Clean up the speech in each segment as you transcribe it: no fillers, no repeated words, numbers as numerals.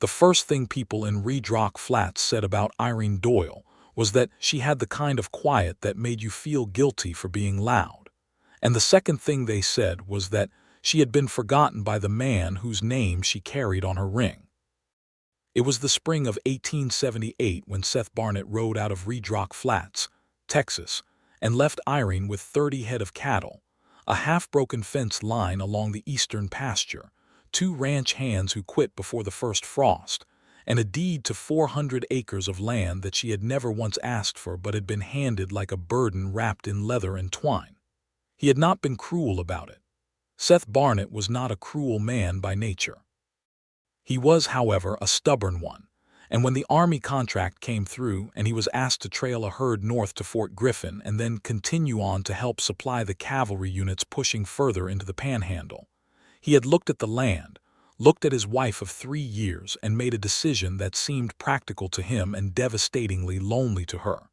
The first thing people in Red Rock Flats said about Irene Doyle was that she had the kind of quiet that made you feel guilty for being loud. And the second thing they said was that she had been forgotten by the man whose name she carried on her ring. It was the spring of 1878 when Seth Barnett rode out of Red Rock Flats, Texas, and left Irene with 30 head of cattle, a half-broken fence line along the eastern pasture, 2 ranch hands who quit before the first frost, and a deed to 400 acres of land that she had never once asked for but had been handed like a burden wrapped in leather and twine. He had not been cruel about it. Seth Barnett was not a cruel man by nature. He was, however, a stubborn one, and when the Army contract came through and he was asked to trail a herd north to Fort Griffin and then continue on to help supply the cavalry units pushing further into the Panhandle, he had looked at the land, looked at his wife of 3 years, and made a decision that seemed practical to him and devastatingly lonely to her.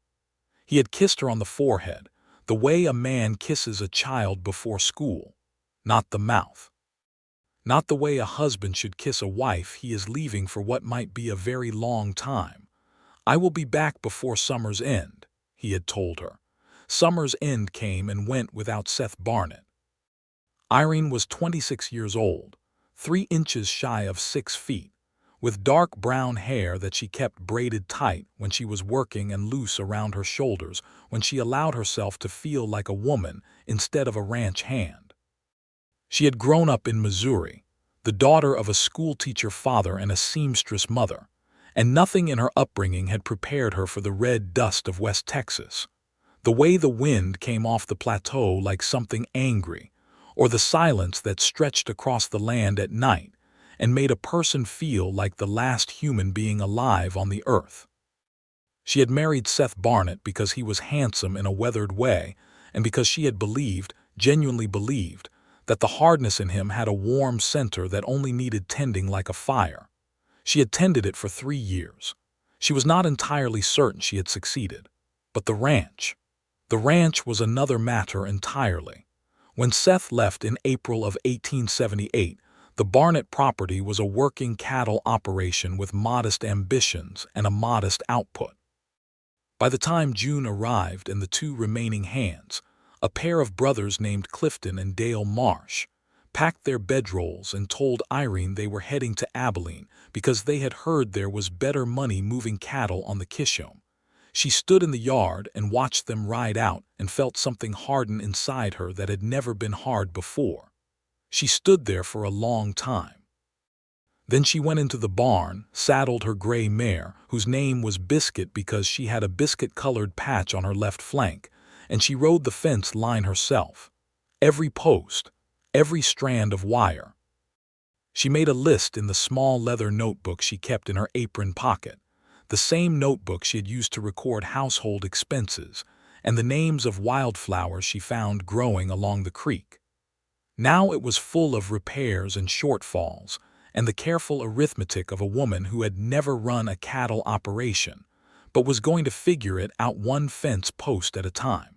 He had kissed her on the forehead, the way a man kisses a child before school, not the mouth. Not the way a husband should kiss a wife he is leaving for what might be a very long time. "I will be back before summer's end," he had told her. Summer's end came and went without Seth Barnett. Irene was 26 years old, 3 inches shy of 6 feet, with dark brown hair that she kept braided tight when she was working and loose around her shoulders when she allowed herself to feel like a woman instead of a ranch hand. She had grown up in Missouri, the daughter of a schoolteacher father and a seamstress mother, and nothing in her upbringing had prepared her for the red dust of West Texas. The way the wind came off the plateau like something angry, or the silence that stretched across the land at night and made a person feel like the last human being alive on the earth. She had married Seth Barnett because he was handsome in a weathered way and because she had believed, genuinely believed, that the hardness in him had a warm center that only needed tending like a fire. She had tended it for 3 years. She was not entirely certain she had succeeded. But the ranch was another matter entirely. When Seth left in April of 1878, the Barnett property was a working cattle operation with modest ambitions and a modest output. By the time June arrived and the 2 remaining hands, a pair of brothers named Clifton and Dale Marsh, packed their bedrolls and told Irene they were heading to Abilene because they had heard there was better money moving cattle on the Kishome. She stood in the yard and watched them ride out and felt something harden inside her that had never been hard before. She stood there for a long time. Then she went into the barn, saddled her gray mare, whose name was Biscuit because she had a biscuit-colored patch on her left flank, and she rode the fence line herself. Every post, every strand of wire. She made a list in the small leather notebook she kept in her apron pocket, the same notebook she had used to record household expenses and the names of wildflowers she found growing along the creek. Now it was full of repairs and shortfalls and the careful arithmetic of a woman who had never run a cattle operation, but was going to figure it out one fence post at a time.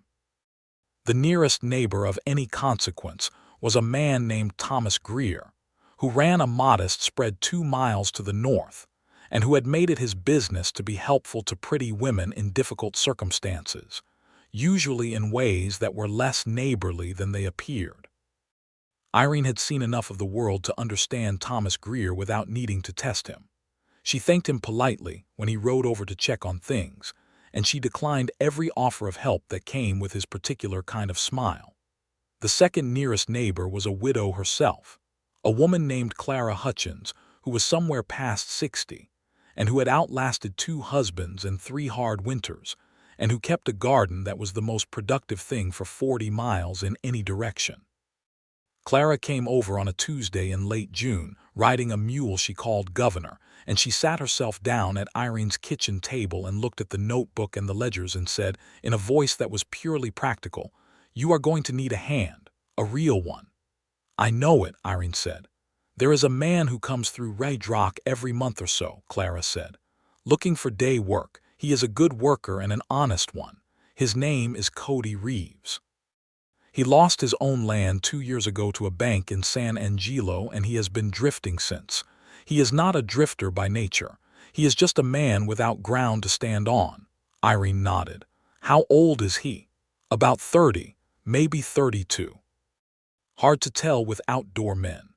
The nearest neighbor of any consequence was a man named Thomas Greer, who ran a modest spread 2 miles to the north, and who had made it his business to be helpful to pretty women in difficult circumstances, usually in ways that were less neighborly than they appeared. Irene had seen enough of the world to understand Thomas Greer without needing to test him. She thanked him politely when he rode over to check on things, and she declined every offer of help that came with his particular kind of smile. The second nearest neighbor was a widow herself, a woman named Clara Hutchins, who was somewhere past 60, and who had outlasted 2 husbands and 3 hard winters, and who kept a garden that was the most productive thing for 40 miles in any direction. Clara came over on a Tuesday in late June, riding a mule she called Governor, and she sat herself down at Irene's kitchen table and looked at the notebook and the ledgers and said, in a voice that was purely practical, "You are going to need a hand, a real one." "I know it," Irene said. "There is a man who comes through Red Rock every month or so," Clara said, "looking for day work. He is a good worker and an honest one. His name is Cody Reeves. He lost his own land 2 years ago to a bank in San Angelo, and he has been drifting since. He is not a drifter by nature. He is just a man without ground to stand on." Irene nodded. "How old is he?" "About 30, maybe 32. Hard to tell with outdoor men."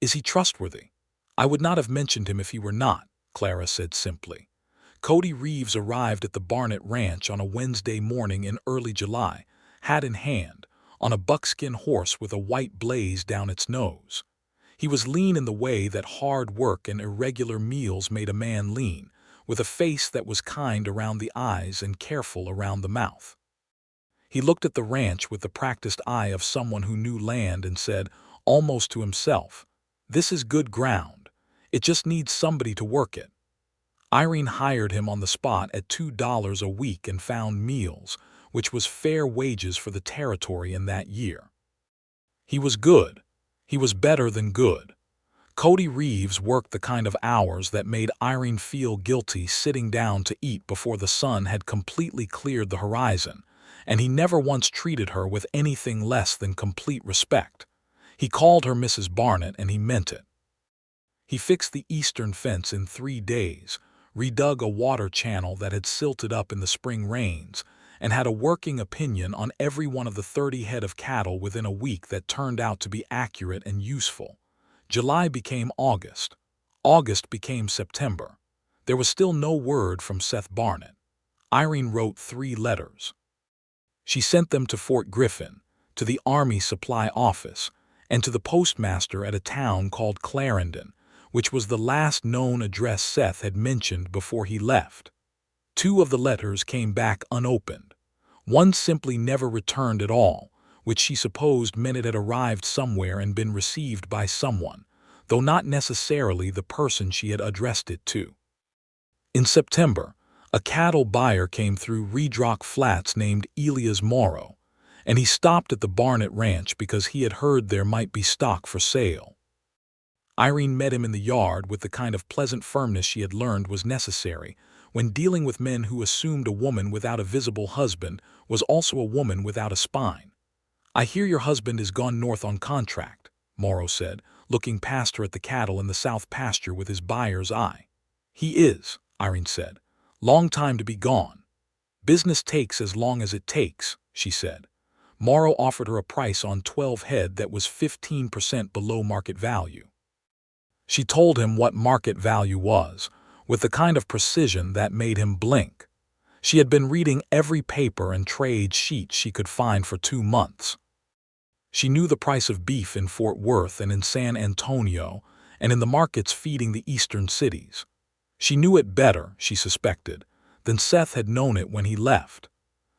"Is he trustworthy?" "I would not have mentioned him if he were not," Clara said simply. Cody Reeves arrived at the Barnett Ranch on a Wednesday morning in early July, hat in hand, on a buckskin horse with a white blaze down its nose. He was lean in the way that hard work and irregular meals made a man lean, with a face that was kind around the eyes and careful around the mouth. He looked at the ranch with the practiced eye of someone who knew land and said, almost to himself, "This is good ground. It just needs somebody to work it." Irene hired him on the spot at $2 a week and found meals, which was fair wages for the territory in that year. He was good. He was better than good. Cody Reeves worked the kind of hours that made Irene feel guilty sitting down to eat before the sun had completely cleared the horizon, and he never once treated her with anything less than complete respect. He called her Mrs. Barnett, and he meant it. He fixed the eastern fence in 3 days, redug a water channel that had silted up in the spring rains, and had a working opinion on every one of the 30 head of cattle within a week that turned out to be accurate and useful. July became August. August became September. There was still no word from Seth Barnett. Irene wrote 3 letters. She sent them to Fort Griffin, to the Army Supply Office, and to the postmaster at a town called Clarendon, which was the last known address Seth had mentioned before he left. 2 of the letters came back unopened. One simply never returned at all, which she supposed meant it had arrived somewhere and been received by someone, though not necessarily the person she had addressed it to. In September, a cattle buyer came through Redrock Flats named Elias Morrow, and he stopped at the Barnett Ranch because he had heard there might be stock for sale. Irene met him in the yard with the kind of pleasant firmness she had learned was necessary when dealing with men who assumed a woman without a visible husband was also a woman without a spine. "I hear your husband is gone north on contract," Morrow said, looking past her at the cattle in the south pasture with his buyer's eye. "He is," Irene said. "Long time to be gone." "Business takes as long as it takes," she said. Morrow offered her a price on 12 head that was 15% below market value. She told him what market value was, with the kind of precision that made him blink. She had been reading every paper and trade sheet she could find for 2 months. She knew the price of beef in Fort Worth and in San Antonio and in the markets feeding the eastern cities. She knew it better, she suspected, than Seth had known it when he left.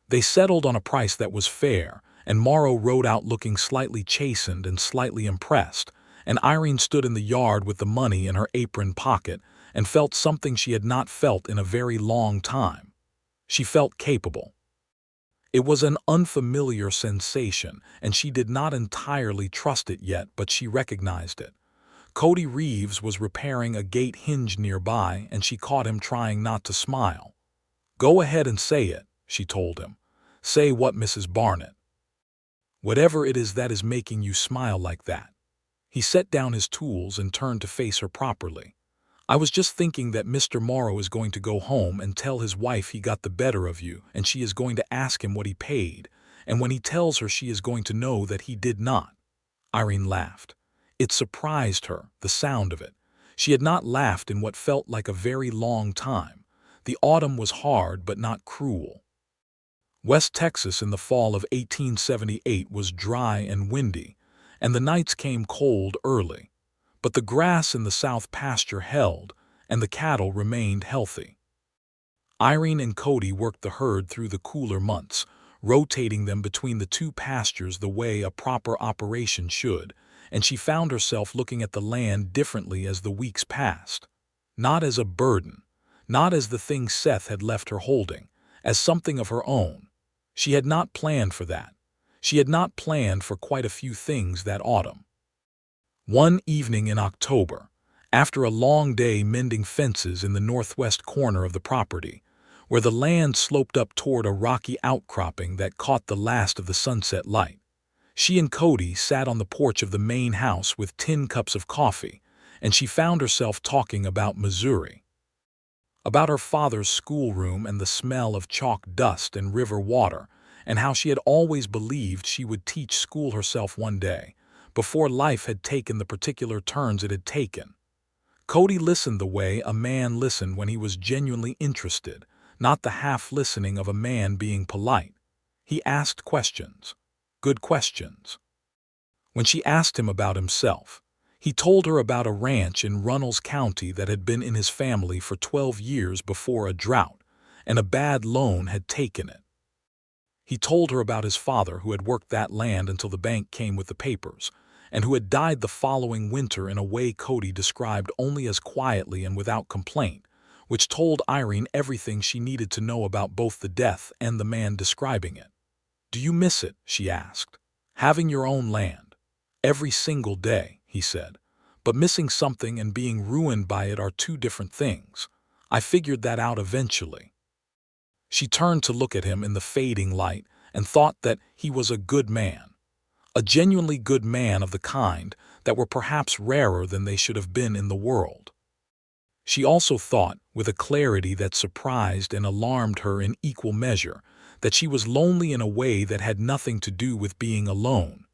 They settled on a price that was fair, and Morrow rode out looking slightly chastened and slightly impressed, and Irene stood in the yard with the money in her apron pocket and felt something she had not felt in a very long time. She felt capable. It was an unfamiliar sensation, and she did not entirely trust it yet, but she recognized it. Cody Reeves was repairing a gate hinge nearby, and she caught him trying not to smile. "Go ahead and say it," she told him. "Say what, Mrs. Barnett? Whatever it is that is making you smile like that." He set down his tools and turned to face her properly. "I was just thinking that Mr. Morrow is going to go home and tell his wife he got the better of you, and she is going to ask him what he paid, and when he tells her she is going to know that he did not." Irene laughed. It surprised her, the sound of it. She had not laughed in what felt like a very long time. The autumn was hard but not cruel. West Texas in the fall of 1878 was dry and windy, and the nights came cold early. But the grass in the south pasture held, and the cattle remained healthy. Irene and Cody worked the herd through the cooler months, rotating them between the 2 pastures the way a proper operation should, and she found herself looking at the land differently as the weeks passed. Not as a burden, not as the thing Seth had left her holding, as something of her own. She had not planned for that. She had not planned for quite a few things that autumn. One evening in October, after a long day mending fences in the northwest corner of the property, where the land sloped up toward a rocky outcropping that caught the last of the sunset light, she and Cody sat on the porch of the main house with tin cups of coffee, and she found herself talking about Missouri, about her father's schoolroom and the smell of chalk dust and river water, and how she had always believed she would teach school herself one day, before life had taken the particular turns it had taken. Cody listened the way a man listened when he was genuinely interested, not the half-listening of a man being polite. He asked questions. Good questions. When she asked him about himself, he told her about a ranch in Runnels County that had been in his family for 12 years before a drought, and a bad loan had taken it. He told her about his father who had worked that land until the bank came with the papers, and who had died the following winter in a way Cody described only as quietly and without complaint, which told Irene everything she needed to know about both the death and the man describing it. "Do you miss it?" she asked. "Having your own land." "Every single day," he said. "But missing something and being ruined by it are two different things. I figured that out eventually." She turned to look at him in the fading light and thought that he was a good man. A genuinely good man of the kind that were perhaps rarer than they should have been in the world. She also thought, with a clarity that surprised and alarmed her in equal measure, that she was lonely in a way that had nothing to do with being alone.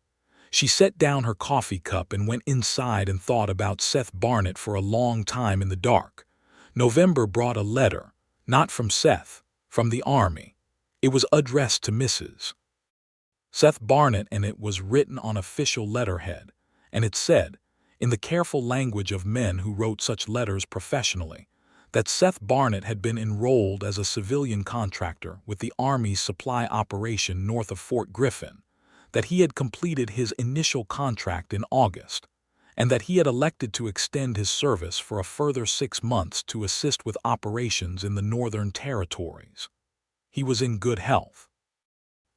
She set down her coffee cup and went inside and thought about Seth Barnett for a long time in the dark. November brought a letter, not from Seth, from the Army. It was addressed to Mrs. Seth Barnett, and it was written on official letterhead, and it said, in the careful language of men who wrote such letters professionally, that Seth Barnett had been enrolled as a civilian contractor with the Army's supply operation north of Fort Griffin, that he had completed his initial contract in August, and that he had elected to extend his service for a further 6 months to assist with operations in the Northern Territories. He was in good health.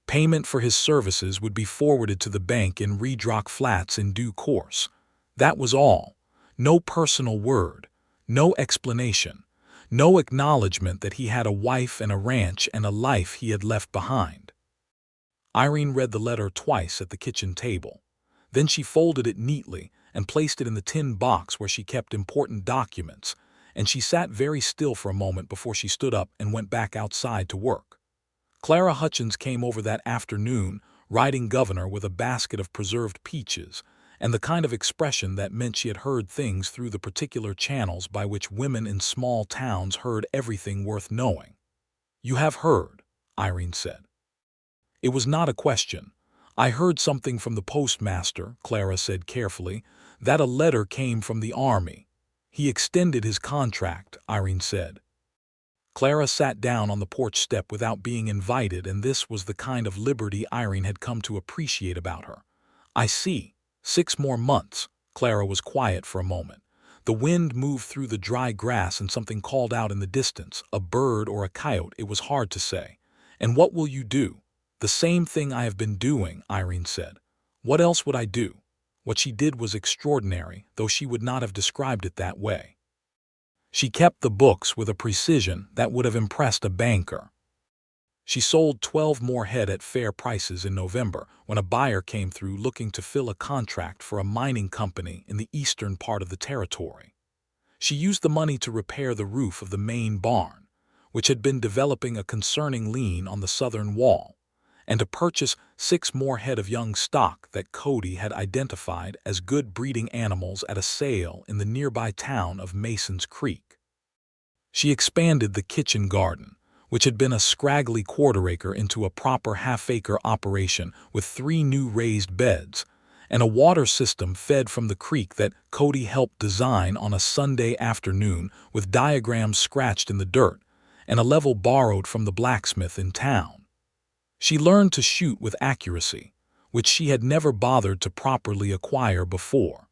Payment for his services would be forwarded to the bank in Redrock Flats in due course. That was all. No personal word, no explanation, no acknowledgement that he had a wife and a ranch and a life he had left behind. Irene read the letter twice at the kitchen table. Then she folded it neatly and placed it in the tin box where she kept important documents, and she sat very still for a moment before she stood up and went back outside to work. Clara Hutchins came over that afternoon, riding Governor with a basket of preserved peaches, and the kind of expression that meant she had heard things through the particular channels by which women in small towns heard everything worth knowing. "You have heard," Irene said. It was not a question. "I heard something from the postmaster," Clara said carefully, "that a letter came from the Army. He extended his contract," Irene said. Clara sat down on the porch step without being invited, and this was the kind of liberty Irene had come to appreciate about her. "I see. 6 more months." Clara was quiet for a moment. The wind moved through the dry grass and something called out in the distance, a bird or a coyote, it was hard to say. "And what will you do?" "The same thing I have been doing," Irene said. "What else would I do?" What she did was extraordinary, though she would not have described it that way. She kept the books with a precision that would have impressed a banker. She sold 12 more head at fair prices in November when a buyer came through looking to fill a contract for a mining company in the eastern part of the territory. She used the money to repair the roof of the main barn, which had been developing a concerning lean on the southern wall, and to purchase 6 more head of young stock that Cody had identified as good breeding animals at a sale in the nearby town of Mason's Creek. She expanded the kitchen garden, which had been a scraggly quarter-acre, into a proper half-acre operation with 3 new raised beds, and a water system fed from the creek that Cody helped design on a Sunday afternoon with diagrams scratched in the dirt, and a level borrowed from the blacksmith in town. She learned to shoot with accuracy, which she had never bothered to properly acquire before.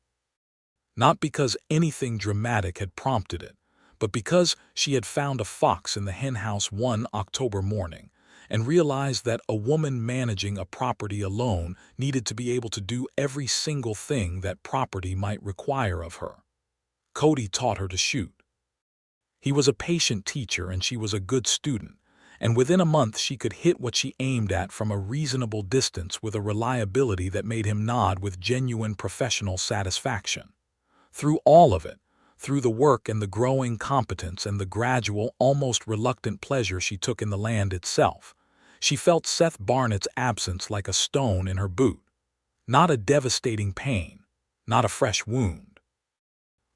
Not because anything dramatic had prompted it, but because she had found a fox in the henhouse one October morning and realized that a woman managing a property alone needed to be able to do every single thing that property might require of her. Cody taught her to shoot. He was a patient teacher and she was a good student, and within a month she could hit what she aimed at from a reasonable distance with a reliability that made him nod with genuine professional satisfaction. Through all of it, through the work and the growing competence and the gradual, almost reluctant pleasure she took in the land itself, she felt Seth Barnett's absence like a stone in her boot. Not a devastating pain, not a fresh wound.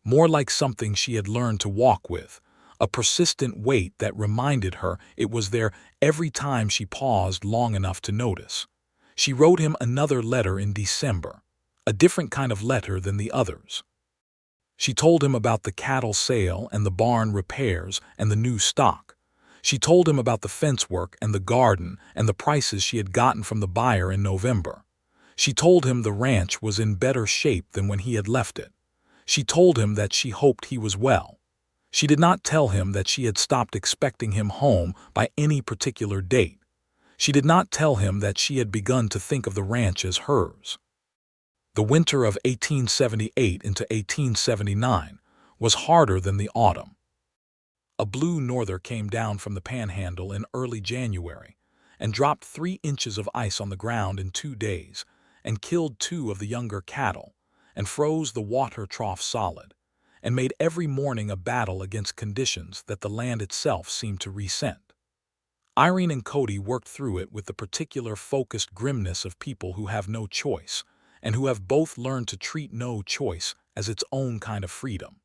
More like something she had learned to walk with, a persistent weight that reminded her it was there every time she paused long enough to notice. She wrote him another letter in December, a different kind of letter than the others. She told him about the cattle sale and the barn repairs and the new stock. She told him about the fence work and the garden and the prices she had gotten from the buyer in November. She told him the ranch was in better shape than when he had left it. She told him that she hoped he was well. She did not tell him that she had stopped expecting him home by any particular date. She did not tell him that she had begun to think of the ranch as hers. The winter of 1878 into 1879 was harder than the autumn. A blue norther came down from the Panhandle in early January and dropped 3 inches of ice on the ground in 2 days and killed 2 of the younger cattle and froze the water trough solid and made every morning a battle against conditions that the land itself seemed to resent. Irene and Cody worked through it with the particular focused grimness of people who have no choice and who have both learned to treat no choice as its own kind of freedom.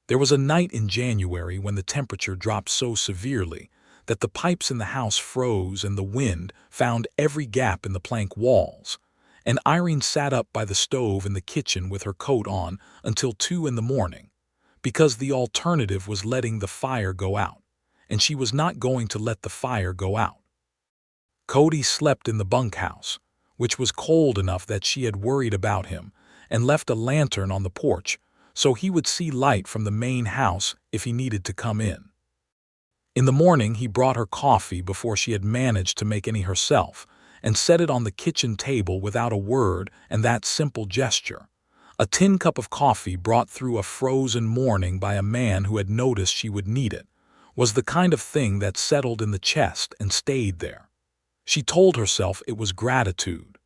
There was a night in January when the temperature dropped so severely that the pipes in the house froze and the wind found every gap in the plank walls, and Irene sat up by the stove in the kitchen with her coat on until 2 in the morning, because the alternative was letting the fire go out, and she was not going to let the fire go out. Cody slept in the bunkhouse, which was cold enough that she had worried about him, and left a lantern on the porch so he would see light from the main house if he needed to come in. In the morning he brought her coffee before she had managed to make any herself, and set it on the kitchen table without a word and that simple gesture. A tin cup of coffee brought through a frozen morning by a man who had noticed she would need it was the kind of thing that settled in the chest and stayed there. She told herself it was gratitude.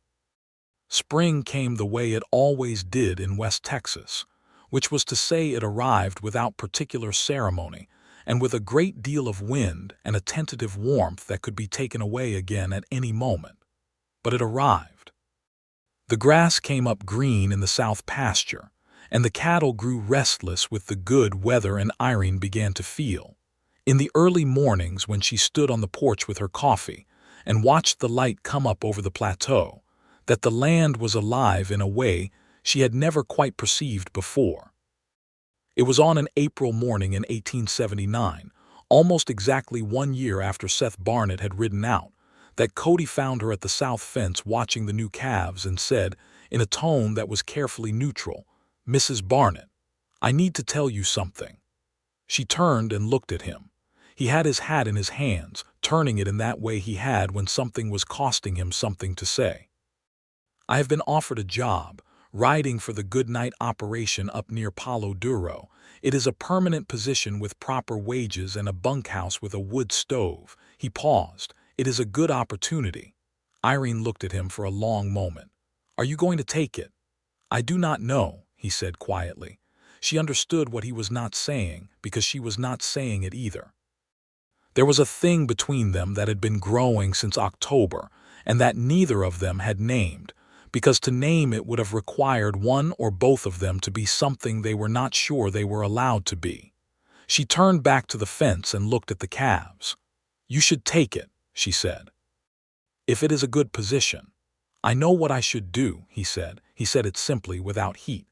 Spring came the way it always did in West Texas, which was to say it arrived without particular ceremony and with a great deal of wind and a tentative warmth that could be taken away again at any moment. But it arrived. The grass came up green in the south pasture, and the cattle grew restless with the good weather, and Irene began to feel, in the early mornings when she stood on the porch with her coffee and watched the light come up over the plateau, that the land was alive in a way she had never quite perceived before. It was on an April morning in 1879, almost exactly 1 year after Seth Barnett had ridden out, that Cody found her at the south fence watching the new calves and said, in a tone that was carefully neutral, "Mrs. Barnett, I need to tell you something." She turned and looked at him. He had his hat in his hands, turning it in that way he had when something was costing him something to say. "I have been offered a job, riding for the Goodnight operation up near Palo Duro. It is a permanent position with proper wages and a bunkhouse with a wood stove." He paused. "It is a good opportunity." Irene looked at him for a long moment. "Are you going to take it?" "I do not know," he said quietly. She understood what he was not saying because she was not saying it either. There was a thing between them that had been growing since October and that neither of them had named, because to name it would have required one or both of them to be something they were not sure they were allowed to be. She turned back to the fence and looked at the calves. "You should take it," she said. "If it is a good position." "I know what I should do," he said. He said it simply, without heat.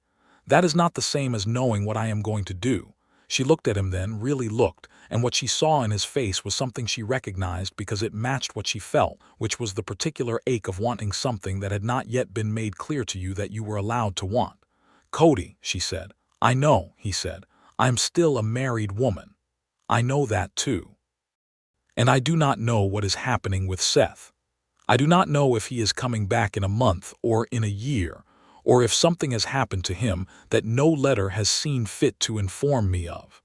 "That is not the same as knowing what I am going to do." She looked at him then, really looked, and what she saw in his face was something she recognized because it matched what she felt, which was the particular ache of wanting something that had not yet been made clear to you that you were allowed to want. "Cody," she said. "I know," he said. "I am still a married woman. I know that too. And I do not know what is happening with Seth. I do not know if he is coming back in a month or in a year, or if something has happened to him that no letter has seen fit to inform me of."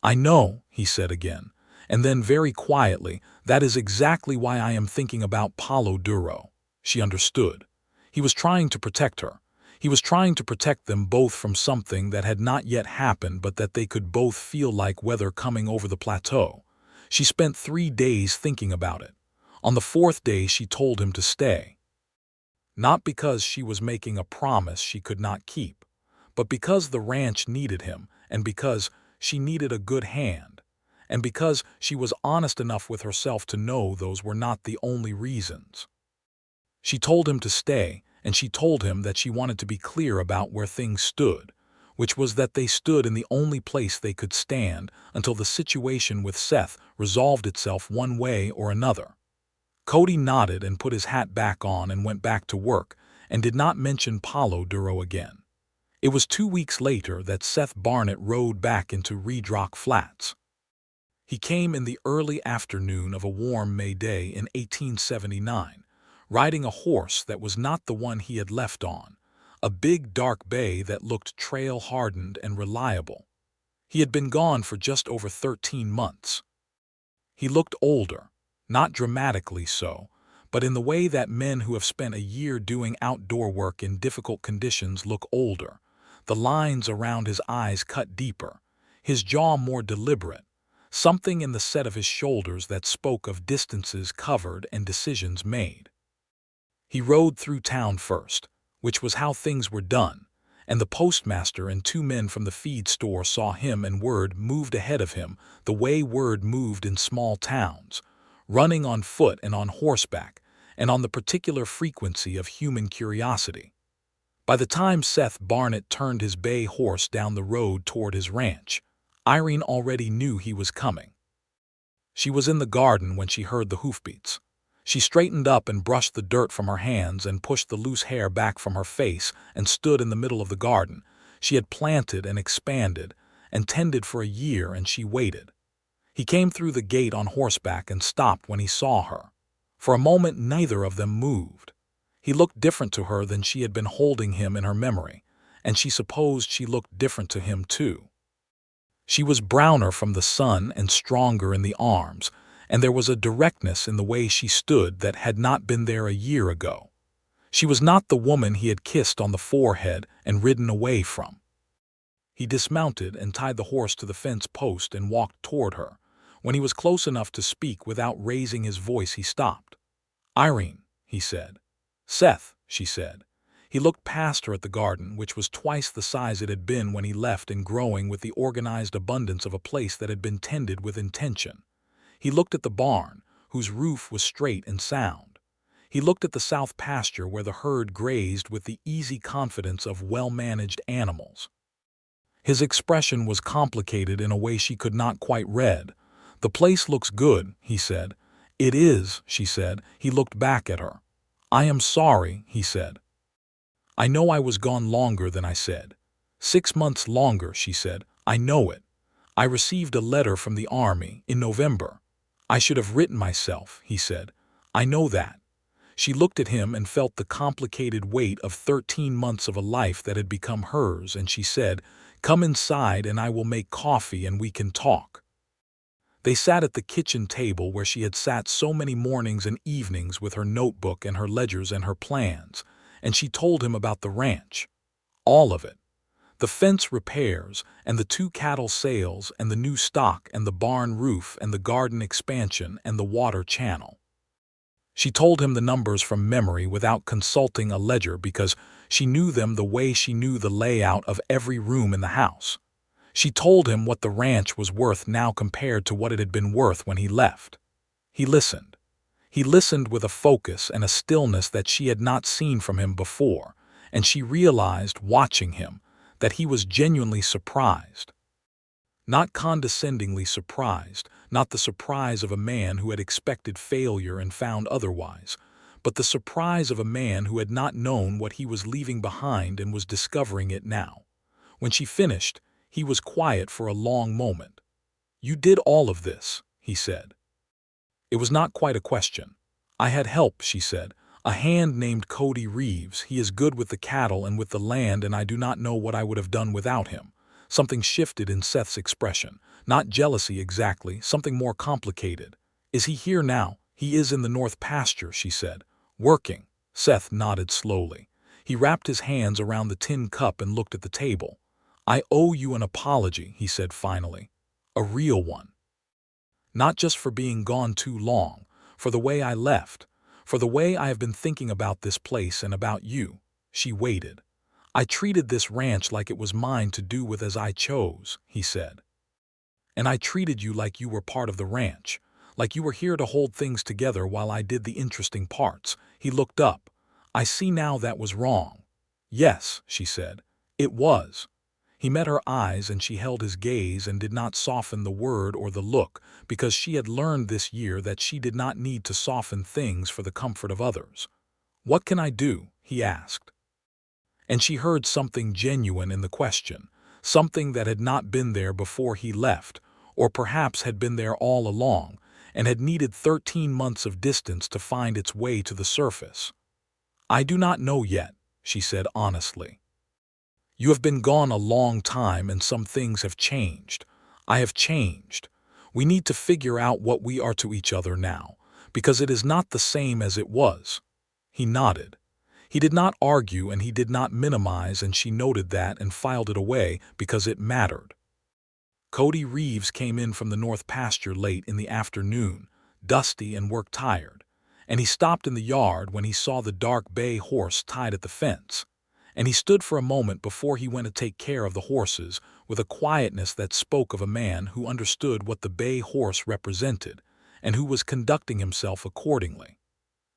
"I know," he said again, and then very quietly, "that is exactly why I am thinking about Palo Duro." She understood. He was trying to protect her. He was trying to protect them both from something that had not yet happened but that they could both feel like weather coming over the plateau. She spent 3 days thinking about it. On the fourth day she told him to stay. Not because she was making a promise she could not keep, but because the ranch needed him, and because she needed a good hand, and because she was honest enough with herself to know those were not the only reasons. She told him to stay, and she told him that she wanted to be clear about where things stood, which was that they stood in the only place they could stand until the situation with Seth resolved itself one way or another. Cody nodded and put his hat back on and went back to work, and did not mention Palo Duro again. It was 2 weeks later that Seth Barnett rode back into Red Rock Flats. He came in the early afternoon of a warm May day in 1879, riding a horse that was not the one he had left on, a big dark bay that looked trail-hardened and reliable. He had been gone for just over 13 months. He looked older, not dramatically so, but in the way that men who have spent a year doing outdoor work in difficult conditions look older, the lines around his eyes cut deeper, his jaw more deliberate, something in the set of his shoulders that spoke of distances covered and decisions made. He rode through town first, which was how things were done, and the postmaster and 2 men from the feed store saw him, and word moved ahead of him the way word moved in small towns, running on foot and on horseback, and on the particular frequency of human curiosity. By the time Seth Barnett turned his bay horse down the road toward his ranch, Irene already knew he was coming. She was in the garden when she heard the hoofbeats. She straightened up and brushed the dirt from her hands and pushed the loose hair back from her face and stood in the middle of the garden. She had planted and expanded and tended for a year, and she waited. He came through the gate on horseback and stopped when he saw her. For a moment neither of them moved. He looked different to her than she had been holding him in her memory, and she supposed she looked different to him too. She was browner from the sun and stronger in the arms, and there was a directness in the way she stood that had not been there a year ago. She was not the woman he had kissed on the forehead and ridden away from. He dismounted and tied the horse to the fence post and walked toward her. When he was close enough to speak without raising his voice, he stopped. "Irene," he said. "Seth," she said. He looked past her at the garden, which was twice the size it had been when he left and growing with the organized abundance of a place that had been tended with intention. He looked at the barn, whose roof was straight and sound. He looked at the south pasture where the herd grazed with the easy confidence of well-managed animals. His expression was complicated in a way she could not quite read. "The place looks good," he said. "It is," she said. He looked back at her. "I am sorry," he said. "I know I was gone longer than I said." 6 months longer, she said. "I know it. I received a letter from the army in November. I should have written myself," he said. "I know that." She looked at him and felt the complicated weight of 13 months of a life that had become hers, and she said, "Come inside and I will make coffee and we can talk." They sat at the kitchen table where she had sat so many mornings and evenings with her notebook and her ledgers and her plans, and she told him about the ranch. All of it. The fence repairs, and the 2 cattle sales, and the new stock, and the barn roof, and the garden expansion, and the water channel. She told him the numbers from memory without consulting a ledger because she knew them the way she knew the layout of every room in the house. She told him what the ranch was worth now compared to what it had been worth when he left. He listened. He listened with a focus and a stillness that she had not seen from him before, and she realized, watching him, that he was genuinely surprised. Not condescendingly surprised, not the surprise of a man who had expected failure and found otherwise, but the surprise of a man who had not known what he was leaving behind and was discovering it now. When she finished, he was quiet for a long moment. "You did all of this," he said. It was not quite a question. "I had help," she said. "A hand named Cody Reeves. He is good with the cattle and with the land, and I do not know what I would have done without him." Something shifted in Seth's expression. Not jealousy exactly, something more complicated. "Is he here now?" "He is in the north pasture," she said. "Working." Seth nodded slowly. He wrapped his hands around the tin cup and looked at the table. "I owe you an apology," he said finally. "A real one. Not just for being gone too long, for the way I left, for the way I have been thinking about this place and about you." She waited. "I treated this ranch like it was mine to do with as I chose," he said. "And I treated you like you were part of the ranch, like you were here to hold things together while I did the interesting parts." He looked up. "I see now that was wrong." "Yes," she said, "it was." He met her eyes and she held his gaze and did not soften the word or the look, because she had learned this year that she did not need to soften things for the comfort of others. "What can I do?" he asked. And she heard something genuine in the question, something that had not been there before he left, or perhaps had been there all along, and had needed 13 months of distance to find its way to the surface. "I do not know yet," she said honestly. "You have been gone a long time and some things have changed. I have changed. We need to figure out what we are to each other now, because it is not the same as it was." He nodded. He did not argue and he did not minimize, and she noted that and filed it away because it mattered. Cody Reeves came in from the north pasture late in the afternoon, dusty and work-tired, and he stopped in the yard when he saw the dark bay horse tied at the fence. And he stood for a moment before he went to take care of the horses, with a quietness that spoke of a man who understood what the bay horse represented and who was conducting himself accordingly.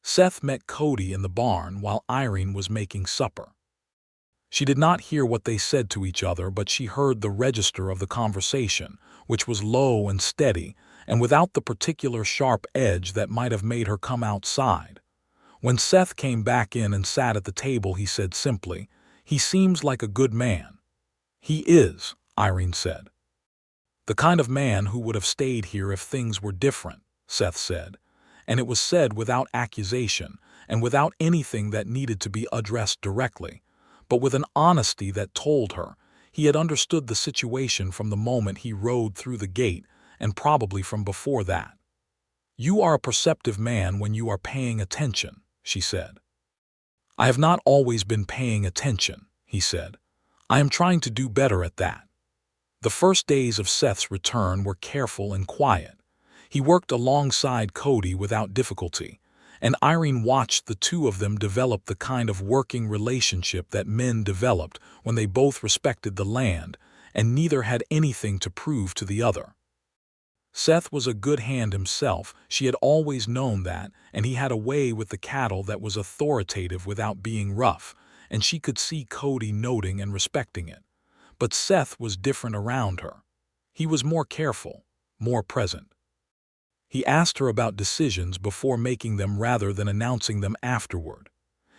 Seth met Cody in the barn while Irene was making supper. She did not hear what they said to each other, but she heard the register of the conversation, which was low and steady, and without the particular sharp edge that might have made her come outside. When Seth came back in and sat at the table, he said simply, "He seems like a good man." "He is," Irene said. "The kind of man who would have stayed here if things were different," Seth said. And it was said without accusation and without anything that needed to be addressed directly, but with an honesty that told her he had understood the situation from the moment he rode through the gate, and probably from before that. "You are a perceptive man when you are paying attention," she said. "I have not always been paying attention," he said. "I am trying to do better at that." The first days of Seth's return were careful and quiet. He worked alongside Cody without difficulty, and Irene watched the two of them develop the kind of working relationship that men developed when they both respected the land and neither had anything to prove to the other. Seth was a good hand himself, she had always known that, and he had a way with the cattle that was authoritative without being rough, and she could see Cody noting and respecting it. But Seth was different around her. He was more careful, more present. He asked her about decisions before making them rather than announcing them afterward.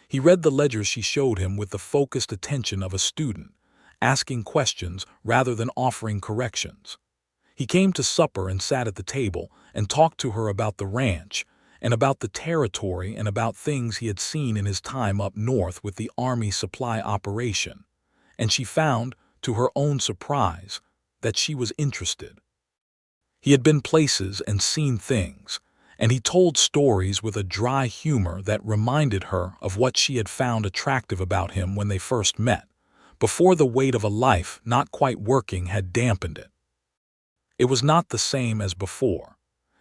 He read the ledger she showed him with the focused attention of a student, asking questions rather than offering corrections. He came to supper and sat at the table and talked to her about the ranch and about the territory and about things he had seen in his time up north with the Army supply operation. And she found, to her own surprise, that she was interested. He had been places and seen things, and he told stories with a dry humor that reminded her of what she had found attractive about him when they first met, before the weight of a life not quite working had dampened it. It was not the same as before.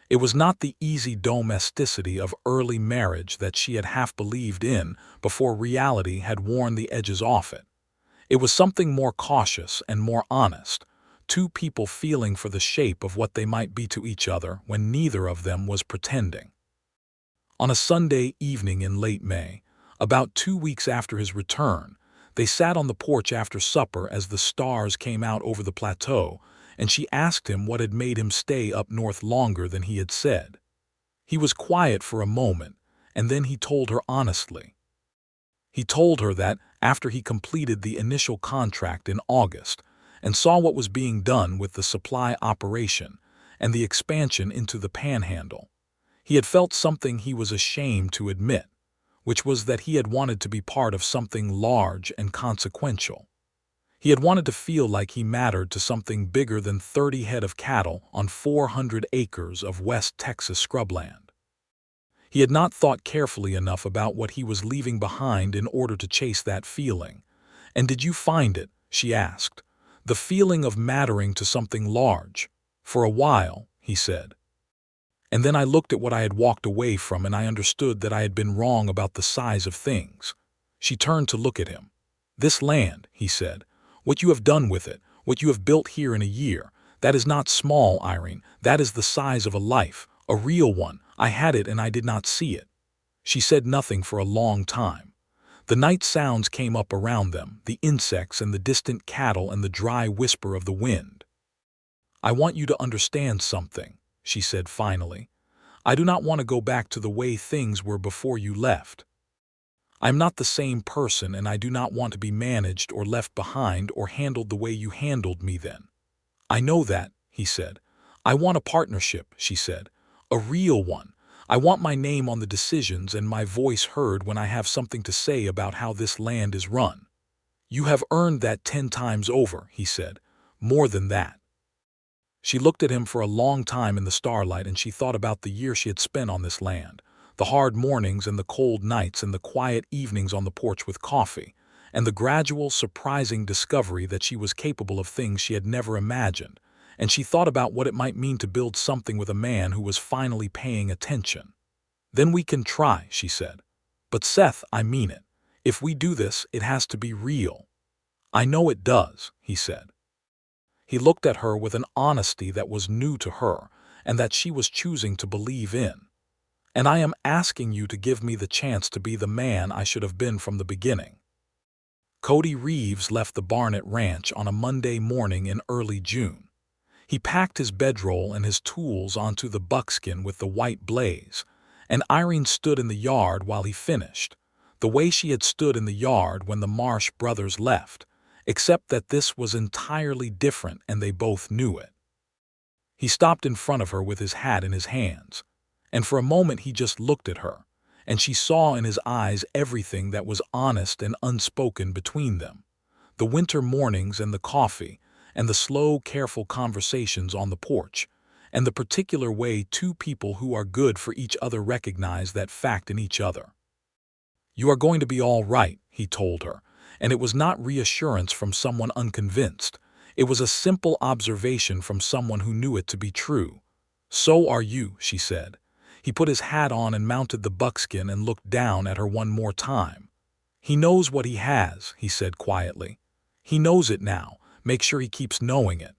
It was not the easy domesticity of early marriage that she had half believed in before reality had worn the edges off it. It was something more cautious and more honest, two people feeling for the shape of what they might be to each other when neither of them was pretending. On a Sunday evening in late May, about 2 weeks after his return, they sat on the porch after supper as the stars came out over the plateau, and she asked him what had made him stay up north longer than he had said. He was quiet for a moment, and then he told her honestly. He told her that, after he completed the initial contract in August, and saw what was being done with the supply operation and the expansion into the Panhandle, he had felt something he was ashamed to admit, which was that he had wanted to be part of something large and consequential. He had wanted to feel like he mattered to something bigger than 30 head of cattle on 400 acres of West Texas scrubland. He had not thought carefully enough about what he was leaving behind in order to chase that feeling. "And did you find it?" she asked. "The feeling of mattering to something large." "For a while," he said. "And then I looked at what I had walked away from and I understood that I had been wrong about the size of things." She turned to look at him. "This land," he said, "what you have done with it, what you have built here in a year, that is not small, Irene. That is the size of a life, a real one. I had it and I did not see it." She said nothing for a long time. The night sounds came up around them, the insects and the distant cattle and the dry whisper of the wind. "I want you to understand something," she said finally. "I do not want to go back to the way things were before you left. I am not the same person and I do not want to be managed or left behind or handled the way you handled me then." "I know that," he said. "I want a partnership," she said. "A real one. I want my name on the decisions and my voice heard when I have something to say about how this land is run." "You have earned that 10 times over," he said. "More than that." She looked at him for a long time in the starlight and she thought about the year she had spent on this land, the hard mornings and the cold nights and the quiet evenings on the porch with coffee, and the gradual, surprising discovery that she was capable of things she had never imagined, and she thought about what it might mean to build something with a man who was finally paying attention. "Then we can try," she said. "But Seth, I mean it. If we do this, it has to be real." "I know it does," he said. He looked at her with an honesty that was new to her and that she was choosing to believe in. "And I am asking you to give me the chance to be the man I should have been from the beginning." Cody Reeves left the Barnett Ranch on a Monday morning in early June. He packed his bedroll and his tools onto the buckskin with the white blaze, and Irene stood in the yard while he finished, the way she had stood in the yard when the Marsh brothers left, except that this was entirely different and they both knew it. He stopped in front of her with his hat in his hands, and for a moment he just looked at her, and she saw in his eyes everything that was honest and unspoken between them, the winter mornings and the coffee, and the slow, careful conversations on the porch, and the particular way two people who are good for each other recognize that fact in each other. "You are going to be all right," he told her, and it was not reassurance from someone unconvinced. It was a simple observation from someone who knew it to be true. "So are you," she said. He put his hat on and mounted the buckskin and looked down at her one more time. "He knows what he has," he said quietly. "He knows it now. Make sure he keeps knowing it."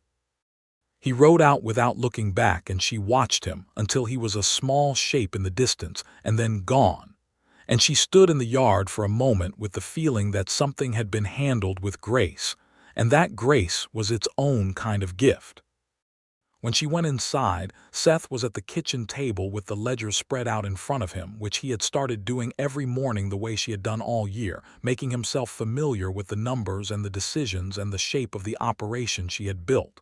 He rode out without looking back and she watched him until he was a small shape in the distance and then gone. And she stood in the yard for a moment with the feeling that something had been handled with grace, and that grace was its own kind of gift. When she went inside, Seth was at the kitchen table with the ledger spread out in front of him, which he had started doing every morning the way she had done all year, making himself familiar with the numbers and the decisions and the shape of the operation she had built.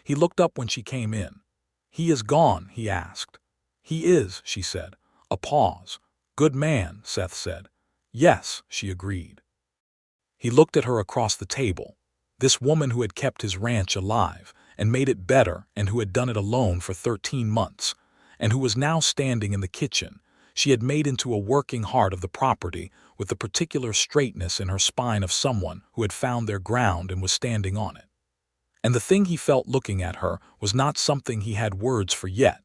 He looked up when she came in. "He is gone?" he asked. "He is," she said. A pause. "Good man," Seth said. "Yes," she agreed. He looked at her across the table. This woman who had kept his ranch alive and made it better and who had done it alone for 13 months and who was now standing in the kitchen, she had made into a working heart of the property with the particular straightness in her spine of someone who had found their ground and was standing on it. And the thing he felt looking at her was not something he had words for yet,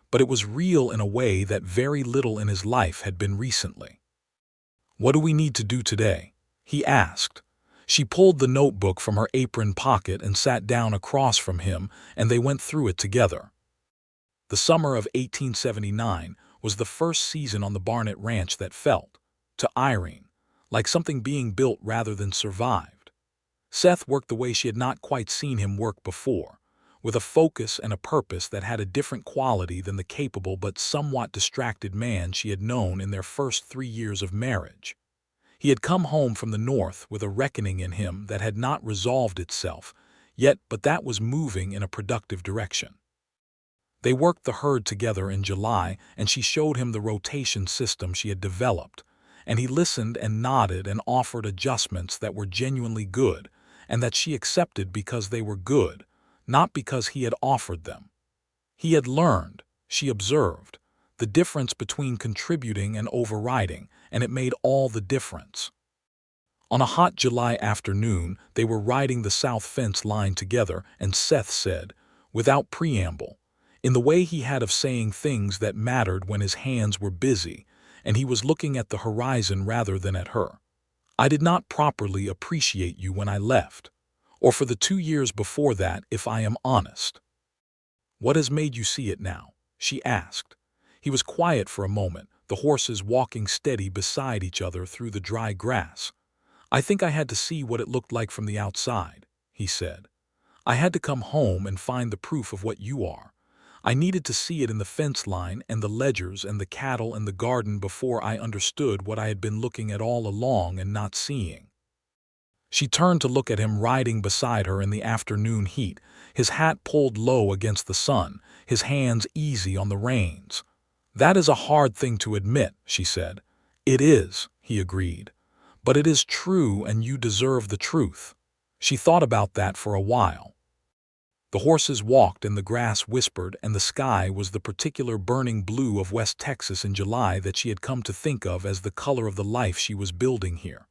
but it was real in a way that very little in his life had been recently. "What do we need to do today?" he asked. She pulled the notebook from her apron pocket and sat down across from him, and they went through it together. The summer of 1879 was the first season on the Barnett Ranch that felt, to Irene, like something being built rather than survived. Seth worked the way she had not quite seen him work before, with a focus and a purpose that had a different quality than the capable but somewhat distracted man she had known in their first 3 years of marriage. He had come home from the north with a reckoning in him that had not resolved itself yet, but that was moving in a productive direction. They worked the herd together in July, and she showed him the rotation system she had developed, and he listened and nodded and offered adjustments that were genuinely good, and that she accepted because they were good, not because he had offered them. He had learned, she observed, the difference between contributing and overriding, and it made all the difference. On a hot July afternoon, they were riding the south fence line together, and Seth said, without preamble, in the way he had of saying things that mattered when his hands were busy, and he was looking at the horizon rather than at her, "I did not properly appreciate you when I left, or for the 2 years before that, if I am honest." "What has made you see it now?" she asked. He was quiet for a moment, the horses walking steady beside each other through the dry grass. "I think I had to see what it looked like from the outside," he said. "I had to come home and find the proof of what you are. I needed to see it in the fence line and the ledgers and the cattle and the garden before I understood what I had been looking at all along and not seeing." She turned to look at him riding beside her in the afternoon heat, his hat pulled low against the sun, his hands easy on the reins. "That is a hard thing to admit," she said. "It is," he agreed. "But it is true, and you deserve the truth." She thought about that for a while. The horses walked and the grass whispered, and the sky was the particular burning blue of West Texas in July that she had come to think of as the color of the life she was building here.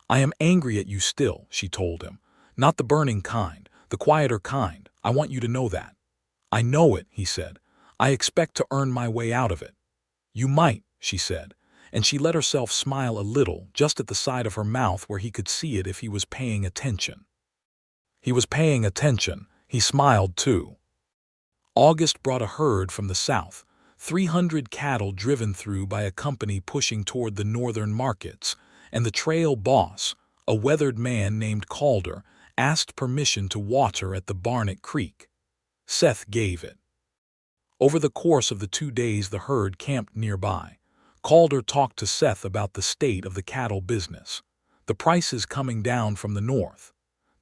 "I am angry at you still," she told him. "Not the burning kind, the quieter kind. I want you to know that." "I know it," he said. "I expect to earn my way out of it." "You might," she said, and she let herself smile a little, just at the side of her mouth where he could see it if he was paying attention. He was paying attention. He smiled too. August brought a herd from the south, 300 cattle driven through by a company pushing toward the northern markets, and the trail boss, a weathered man named Calder, asked permission to water at the Barnett Creek. Seth gave it. Over the course of the 2 days the herd camped nearby. Calder talked to Seth about the state of the cattle business, the prices coming down from the north,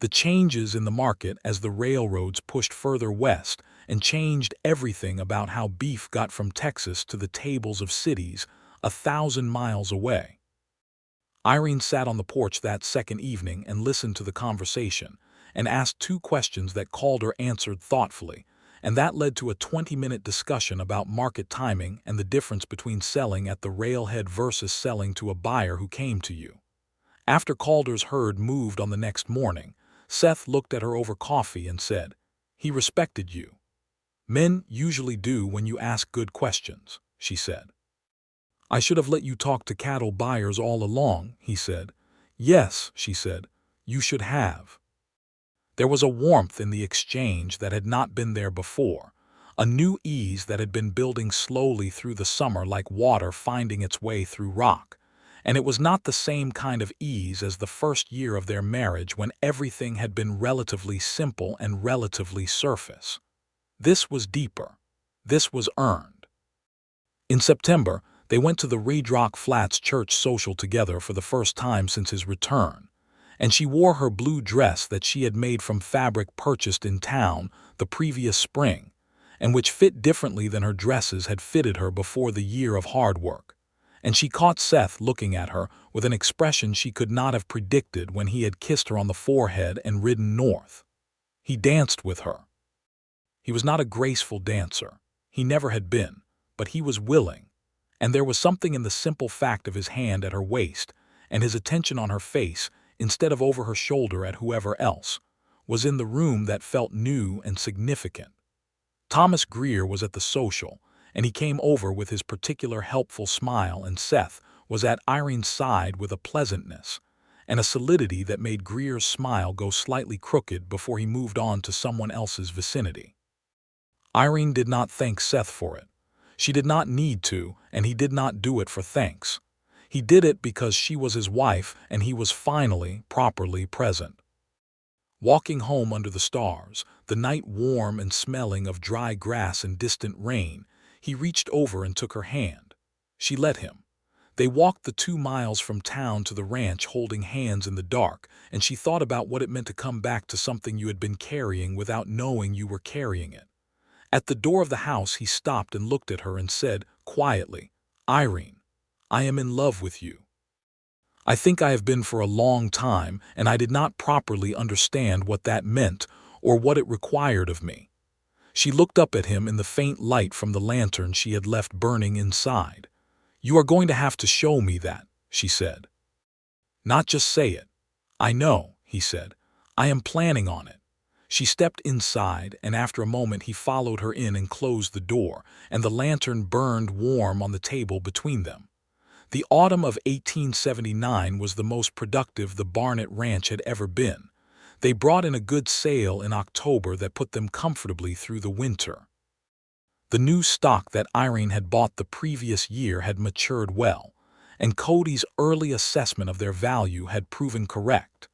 the changes in the market as the railroads pushed further west and changed everything about how beef got from Texas to the tables of cities 1,000 miles away. Irene sat on the porch that second evening and listened to the conversation and asked 2 questions that Calder answered thoughtfully, and that led to a 20-minute discussion about market timing and the difference between selling at the railhead versus selling to a buyer who came to you. After Calder's herd moved on the next morning, Seth looked at her over coffee and said, "He respected you." "Men usually do when you ask good questions," she said. "I should have let you talk to cattle buyers all along," he said. "Yes," she said, "you should have." There was a warmth in the exchange that had not been there before, a new ease that had been building slowly through the summer like water finding its way through rock, and it was not the same kind of ease as the first year of their marriage when everything had been relatively simple and relatively surface. This was deeper. This was earned. In September, they went to the Red Rock Flats church social together for the first time since his return, and she wore her blue dress that she had made from fabric purchased in town the previous spring, and which fit differently than her dresses had fitted her before the year of hard work. And she caught Seth looking at her with an expression she could not have predicted when he had kissed her on the forehead and ridden north. He danced with her. He was not a graceful dancer. He never had been, but he was willing, and there was something in the simple fact of his hand at her waist and his attention on her face instead of over her shoulder at whoever else, was in the room that felt new and significant. Thomas Greer was at the social, and he came over with his particular helpful smile, and Seth was at Irene's side with a pleasantness and a solidity that made Greer's smile go slightly crooked before he moved on to someone else's vicinity. Irene did not thank Seth for it. She did not need to, and he did not do it for thanks. He did it because she was his wife and he was finally properly present. Walking home under the stars, the night warm and smelling of dry grass and distant rain, he reached over and took her hand. She let him. They walked the 2 miles from town to the ranch holding hands in the dark, and she thought about what it meant to come back to something you had been carrying without knowing you were carrying it. At the door of the house he stopped and looked at her and said, quietly, "Irene, I am in love with you. I think I have been for a long time, and I did not properly understand what that meant or what it required of me." She looked up at him in the faint light from the lantern she had left burning inside. "You are going to have to show me that," she said. "Not just say it." "I know," he said. "I am planning on it." She stepped inside, and after a moment he followed her in and closed the door, and the lantern burned warm on the table between them. The autumn of 1879 was the most productive the Barnett Ranch had ever been. They brought in a good sale in October that put them comfortably through the winter. The new stock that Irene had bought the previous year had matured well, and Cody's early assessment of their value had proven correct,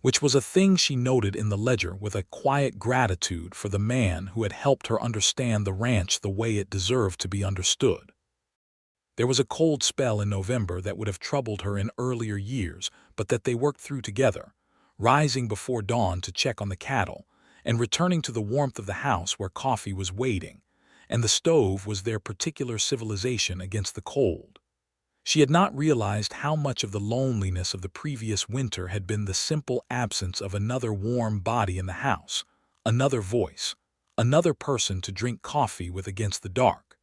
which was a thing she noted in the ledger with a quiet gratitude for the man who had helped her understand the ranch the way it deserved to be understood. There was a cold spell in November that would have troubled her in earlier years, but that they worked through together, rising before dawn to check on the cattle, and returning to the warmth of the house where coffee was waiting, and the stove was their particular civilization against the cold. She had not realized how much of the loneliness of the previous winter had been the simple absence of another warm body in the house, another voice, another person to drink coffee with against the dark.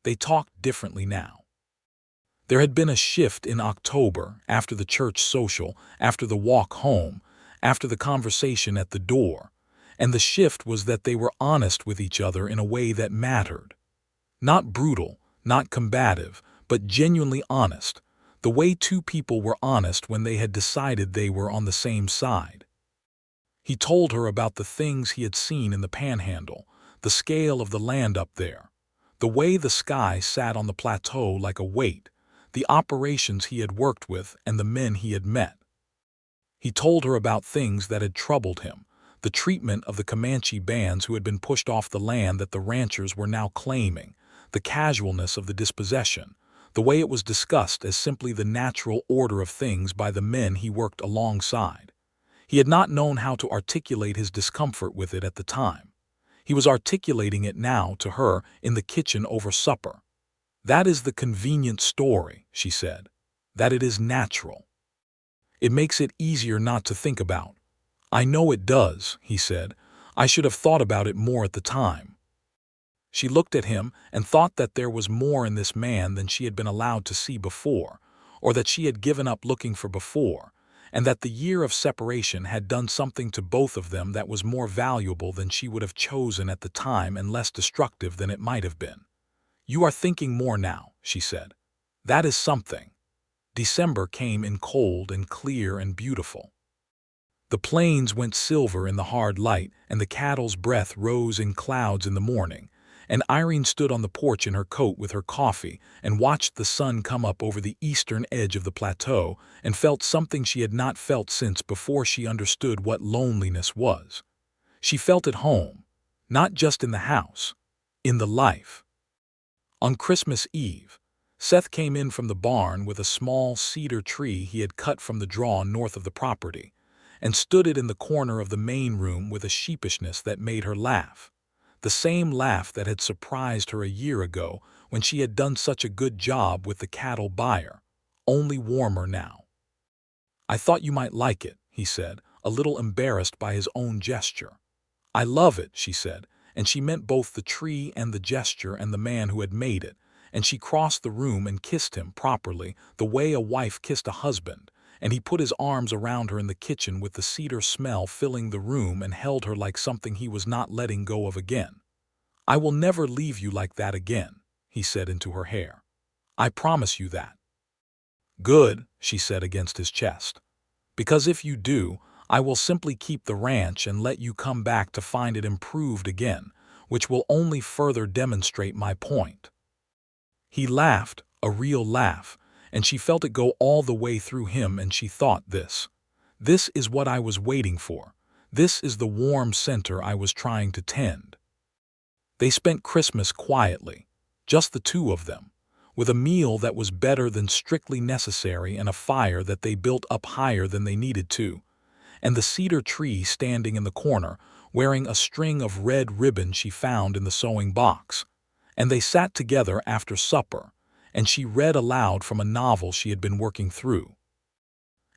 They talked differently now. There had been a shift in October, after the church social, after the walk home, after the conversation at the door, and the shift was that they were honest with each other in a way that mattered. Not brutal, not combative, but genuinely honest, the way two people were honest when they had decided they were on the same side. He told her about the things he had seen in the Panhandle, the scale of the land up there, the way the sky sat on the plateau like a weight, the operations he had worked with and the men he had met. He told her about things that had troubled him, the treatment of the Comanche bands who had been pushed off the land that the ranchers were now claiming, the casualness of the dispossession, the way it was discussed as simply the natural order of things by the men he worked alongside. He had not known how to articulate his discomfort with it at the time. He was articulating it now to her in the kitchen over supper. "That is the convenient story," she said, "that it is natural. It makes it easier not to think about." "I know it does," he said. "I should have thought about it more at the time." She looked at him and thought that there was more in this man than she had been allowed to see before, or that she had given up looking for before, and that the year of separation had done something to both of them that was more valuable than she would have chosen at the time and less destructive than it might have been. "You are thinking more now," she said. "That is something." December came in cold and clear and beautiful. The plains went silver in the hard light, and the cattle's breath rose in clouds in the morning, and Irene stood on the porch in her coat with her coffee and watched the sun come up over the eastern edge of the plateau and felt something she had not felt since before she understood what loneliness was. She felt at home, not just in the house, in the life. On Christmas Eve, Seth came in from the barn with a small cedar tree he had cut from the draw north of the property, and stood it in the corner of the main room with a sheepishness that made her laugh. The same laugh that had surprised her a year ago when she had done such a good job with the cattle buyer, only warmer now. "I thought you might like it," he said, a little embarrassed by his own gesture. "I love it," she said, and she meant both the tree and the gesture and the man who had made it, and she crossed the room and kissed him properly, the way a wife kissed a husband, and he put his arms around her in the kitchen with the cedar smell filling the room and held her like something he was not letting go of again. "I will never leave you like that again," he said into her hair. "I promise you that." "Good," she said against his chest. "Because if you do, I will simply keep the ranch and let you come back to find it improved again, which will only further demonstrate my point." He laughed, a real laugh, and she felt it go all the way through him, and she thought, This is what I was waiting for. This is the warm center I was trying to tend." They spent Christmas quietly, just the two of them, with a meal that was better than strictly necessary and a fire that they built up higher than they needed to, and the cedar tree standing in the corner, wearing a string of red ribbon she found in the sewing box. And they sat together after supper, and she read aloud from a novel she had been working through.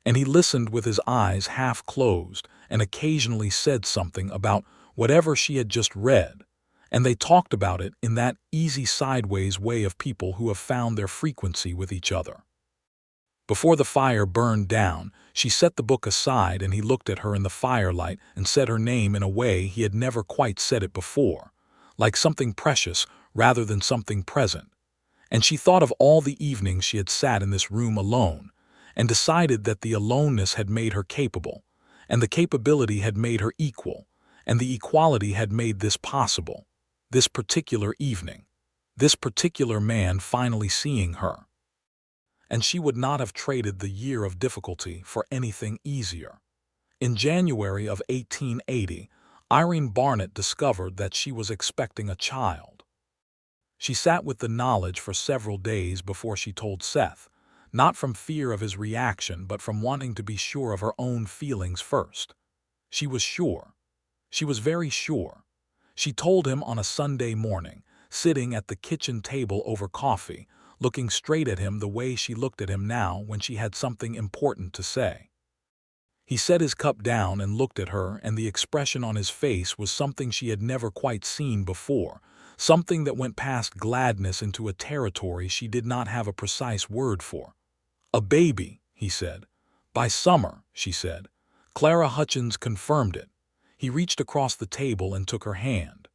And he listened with his eyes half closed and occasionally said something about whatever she had just read, And they talked about it in that easy sideways way of people who have found their frequency with each other. Before the fire burned down, she set the book aside and he looked at her in the firelight and said her name in a way he had never quite said it before, like something precious rather than something present. And she thought of all the evenings she had sat in this room alone, and decided that the aloneness had made her capable, and the capability had made her equal, and the equality had made this possible, this particular evening, this particular man finally seeing her. And she would not have traded the year of difficulty for anything easier. In January of 1880, Irene Barnett discovered that she was expecting a child. She sat with the knowledge for several days before she told Seth, not from fear of his reaction but from wanting to be sure of her own feelings first. She was sure. She was very sure. She told him on a Sunday morning, sitting at the kitchen table over coffee, looking straight at him the way she looked at him now when she had something important to say. He set his cup down and looked at her, and the expression on his face was something she had never quite seen before, something that went past gladness into a territory she did not have a precise word for. "A baby," he said. "By summer," she said. Clara Hutchins confirmed it. He reached across the table and took her hand.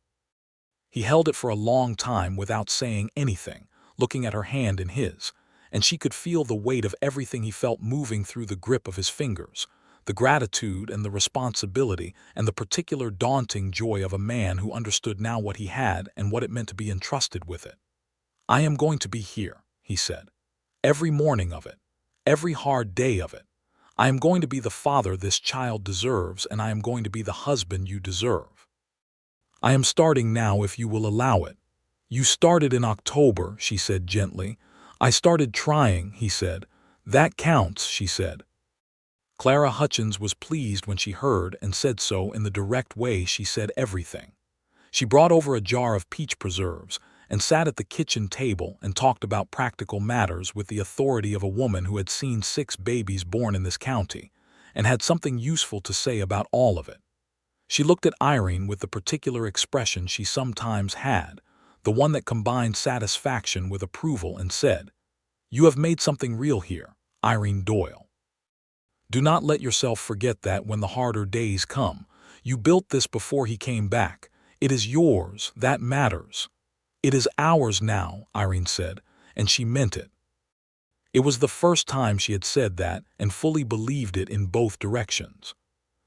He held it for a long time without saying anything, looking at her hand in his, and she could feel the weight of everything he felt moving through the grip of his fingers, the gratitude and the responsibility and the particular daunting joy of a man who understood now what he had and what it meant to be entrusted with it. "I am going to be here," he said. "Every morning of it, every hard day of it. I am going to be the father this child deserves, and I am going to be the husband you deserve. I am starting now if you will allow it." "You started in October," she said gently. "I started trying," he said. "That counts," she said. Clara Hutchins was pleased when she heard and said so in the direct way she said everything. She brought over a jar of peach preserves and sat at the kitchen table and talked about practical matters with the authority of a woman who had seen 6 babies born in this county and had something useful to say about all of it. She looked at Irene with the particular expression she sometimes had, the one that combined satisfaction with approval, and said, "You have made something real here, Irene Doyle. Do not let yourself forget that when the harder days come. You built this before he came back. It is yours, that matters." "It is ours now," Irene said, and she meant it. It was the first time she had said that and fully believed it in both directions.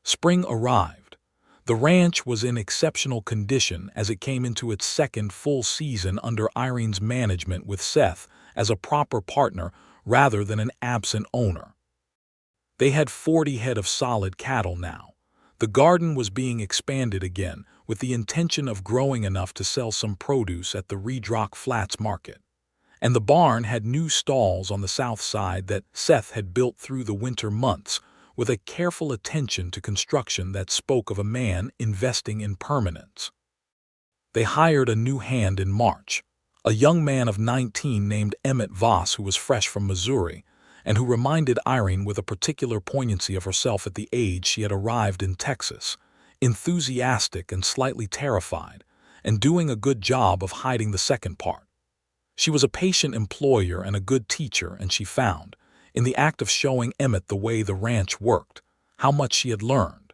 Spring arrived. The ranch was in exceptional condition as it came into its second full season under Irene's management, with Seth as a proper partner rather than an absent owner. They had 40 head of solid cattle now. The garden was being expanded again with the intention of growing enough to sell some produce at the Redrock Flats market. And the barn had new stalls on the south side that Seth had built through the winter months, with a careful attention to construction that spoke of a man investing in permanence. They hired a new hand in March, a young man of 19 named Emmett Voss, who was fresh from Missouri, and who reminded Irene with a particular poignancy of herself at the age she had arrived in Texas, enthusiastic and slightly terrified, and doing a good job of hiding the second part. She was a patient employer and a good teacher, and she found, in the act of showing Emmett the way the ranch worked, how much she had learned.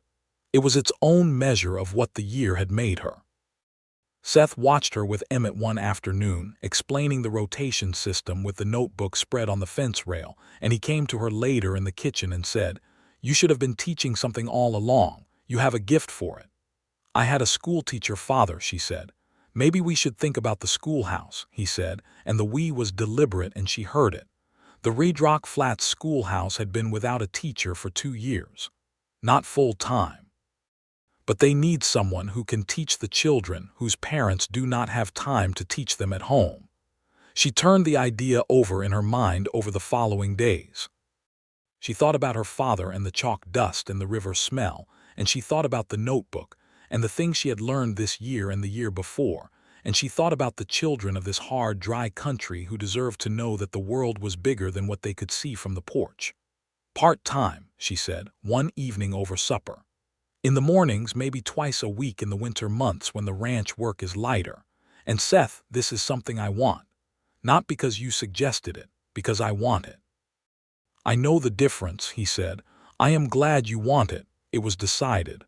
It was its own measure of what the year had made her. Seth watched her with Emmett one afternoon, explaining the rotation system with the notebook spread on the fence rail, and he came to her later in the kitchen and said, "You should have been teaching something all along. You have a gift for it." "I had a schoolteacher father," she said. "Maybe we should think about the schoolhouse," he said, and the "we" was deliberate and she heard it. The Redrock Flats schoolhouse had been without a teacher for 2 years. Not full-time. But they need someone who can teach the children whose parents do not have time to teach them at home. She turned the idea over in her mind over the following days. She thought about her father and the chalk dust and the river smell, and she thought about the notebook and the things she had learned this year and the year before, and she thought about the children of this hard, dry country who deserved to know that the world was bigger than what they could see from the porch. "Part-time," she said, one evening over supper. In the mornings, maybe twice a week in the winter months when the ranch work is lighter. And Seth, this is something I want. Not because you suggested it, because I want it. I know the difference, he said. I am glad you want it. It was decided.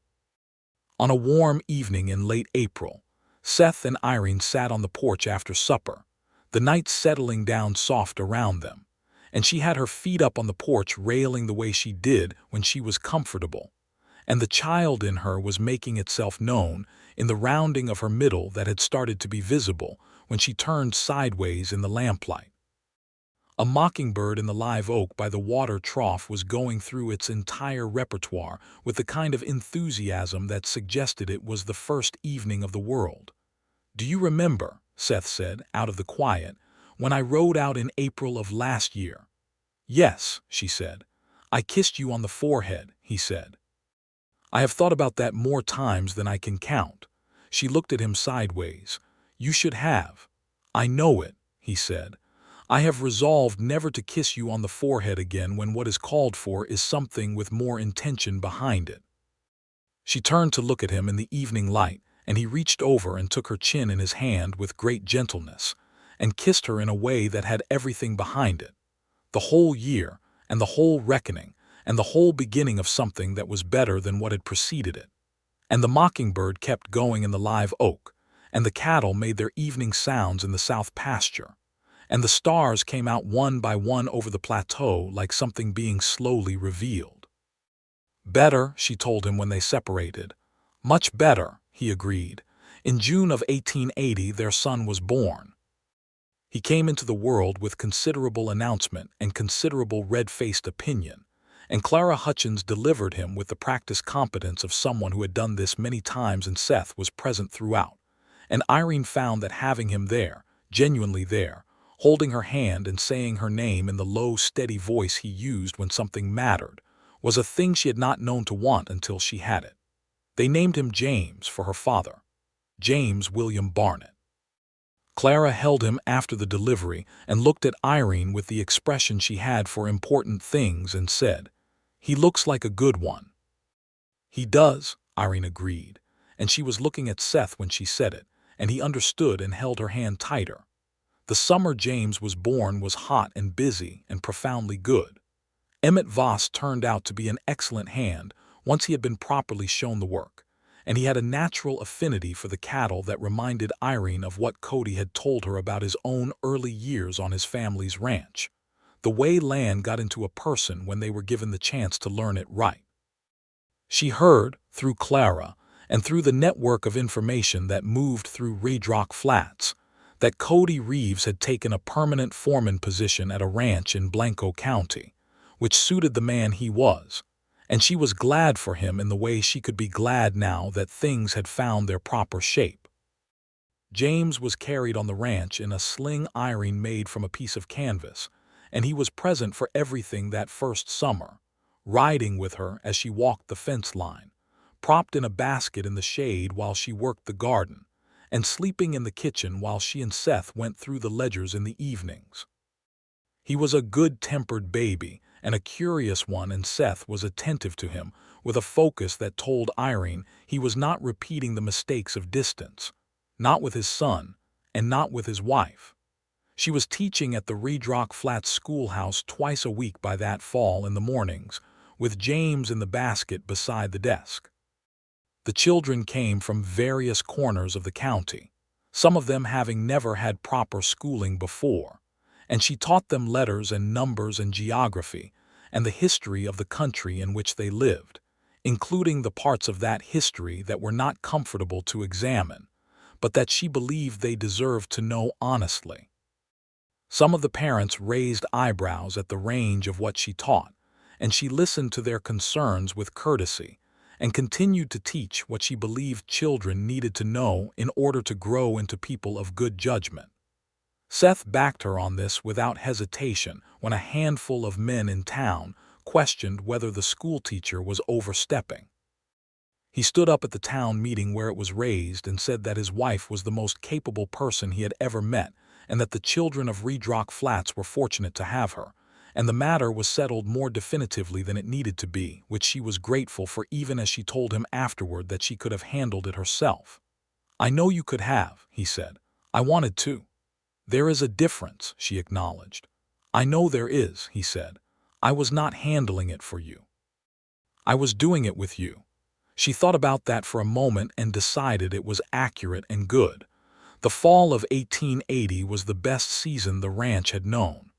On a warm evening in late April, Seth and Irene sat on the porch after supper, the night settling down soft around them, and she had her feet up on the porch railing the way she did when she was comfortable, and the child in her was making itself known in the rounding of her middle that had started to be visible when she turned sideways in the lamplight. A mockingbird in the live oak by the water trough was going through its entire repertoire with the kind of enthusiasm that suggested it was the first evening of the world. "Do you remember," Seth said, out of the quiet, "when I rode out in April of last year?" "Yes," she said. "I kissed you on the forehead," he said. "I have thought about that more times than I can count." She looked at him sideways. "You should have." "I know it," he said. "I have resolved never to kiss you on the forehead again when what is called for is something with more intention behind it." She turned to look at him in the evening light, and he reached over and took her chin in his hand with great gentleness, and kissed her in a way that had everything behind it. The whole year, and the whole reckoning, and the whole beginning of something that was better than what had preceded it. And the mockingbird kept going in the live oak, and the cattle made their evening sounds in the south pasture, and the stars came out one by one over the plateau like something being slowly revealed. "Better," she told him when they separated. "Much better," he agreed. In June of 1880 their son was born. He came into the world with considerable announcement and considerable red-faced opinion, and Clara Hutchins delivered him with the practiced competence of someone who had done this many times, and Seth was present throughout. And Irene found that having him there, genuinely there, holding her hand and saying her name in the low, steady voice he used when something mattered, was a thing she had not known to want until she had it. They named him James for her father, James William Barnett. Clara held him after the delivery and looked at Irene with the expression she had for important things and said, "He looks like a good one." "He does," Irene agreed, and she was looking at Seth when she said it, and he understood and held her hand tighter. The summer James was born was hot and busy and profoundly good. Emmett Voss turned out to be an excellent hand once he had been properly shown the work, and he had a natural affinity for the cattle that reminded Irene of what Cody had told her about his own early years on his family's ranch, the way land got into a person when they were given the chance to learn it right. She heard, through Clara, and through the network of information that moved through Raydrock Flats, that Cody Reeves had taken a permanent foreman position at a ranch in Blanco County, which suited the man he was, and she was glad for him in the way she could be glad now that things had found their proper shape. James was carried on the ranch in a sling Irene made from a piece of canvas, and he was present for everything that first summer, riding with her as she walked the fence line, propped in a basket in the shade while she worked the garden, and sleeping in the kitchen while she and Seth went through the ledgers in the evenings. He was a good-tempered baby and a curious one, and Seth was attentive to him with a focus that told Irene he was not repeating the mistakes of distance, not with his son, and not with his wife. She was teaching at the Raydrock Flats schoolhouse twice a week by that fall in the mornings, with James in the basket beside the desk. The children came from various corners of the county, some of them having never had proper schooling before, and she taught them letters and numbers and geography and the history of the country in which they lived, including the parts of that history that were not comfortable to examine, but that she believed they deserved to know honestly. Some of the parents raised eyebrows at the range of what she taught, and she listened to their concerns with courtesy, and continued to teach what she believed children needed to know in order to grow into people of good judgment. Seth backed her on this without hesitation when a handful of men in town questioned whether the schoolteacher was overstepping. He stood up at the town meeting where it was raised and said that his wife was the most capable person he had ever met, and that the children of Raydrock Flats were fortunate to have her, and the matter was settled more definitively than it needed to be, which she was grateful for even as she told him afterward that she could have handled it herself. "I know you could have," he said. "I wanted to." "There is a difference," she acknowledged. "I know there is," he said. "I was not handling it for you. I was doing it with you." She thought about that for a moment and decided it was accurate and good. The fall of 1880 was the best season the ranch had known.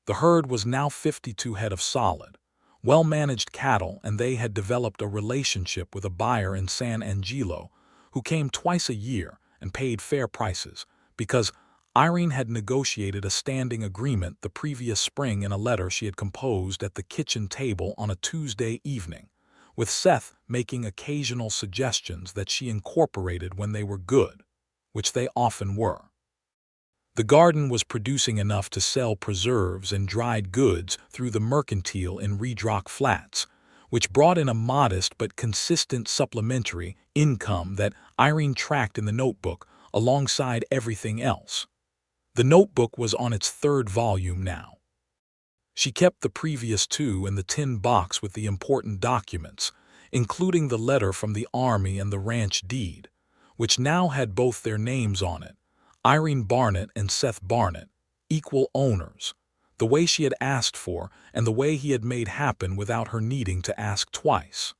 The herd was now 52 head of solid, well-managed cattle, and they had developed a relationship with a buyer in San Angelo who came twice a year and paid fair prices because Irene had negotiated a standing agreement the previous spring in a letter she had composed at the kitchen table on a Tuesday evening, with Seth making occasional suggestions that she incorporated when they were good, which they often were. The garden was producing enough to sell preserves and dried goods through the mercantile in Redrock Flats, which brought in a modest but consistent supplementary income that Irene tracked in the notebook alongside everything else. The notebook was on its third volume now. She kept the previous two in the tin box with the important documents, including the letter from the Army and the ranch deed, which now had both their names on it, Irene Barnett and Seth Barnett, equal owners, the way she had asked for and the way he had made happen without her needing to ask twice.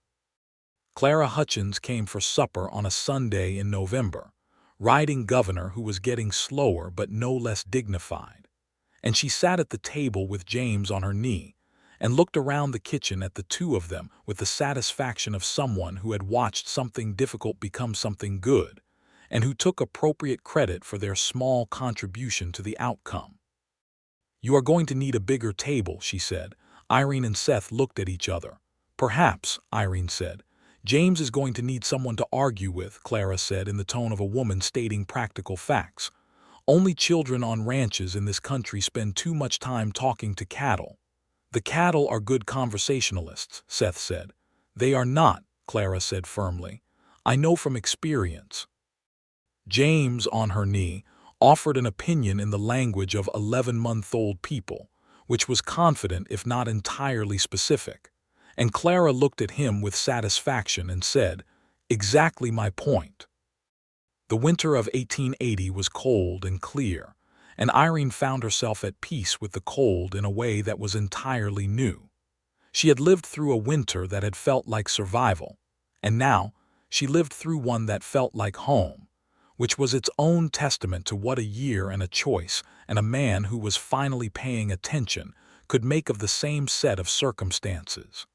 Clara Hutchins came for supper on a Sunday in November, riding Governor who was getting slower but no less dignified, and she sat at the table with James on her knee and looked around the kitchen at the two of them with the satisfaction of someone who had watched something difficult become something good, and who took appropriate credit for their small contribution to the outcome. "You are going to need a bigger table," she said. Irene and Seth looked at each other. "Perhaps," Irene said. "James is going to need someone to argue with," Clara said in the tone of a woman stating practical facts. "Only children on ranches in this country spend too much time talking to cattle." "The cattle are good conversationalists," Seth said. "They are not," Clara said firmly. "I know from experience." James, on her knee, offered an opinion in the language of 11-month-old people, which was confident if not entirely specific, and Clara looked at him with satisfaction and said, "Exactly my point." The winter of 1880 was cold and clear, and Irene found herself at peace with the cold in a way that was entirely new. She had lived through a winter that had felt like survival, and now she lived through one that felt like home, which was its own testament to what a year and a choice and a man who was finally paying attention could make of the same set of circumstances.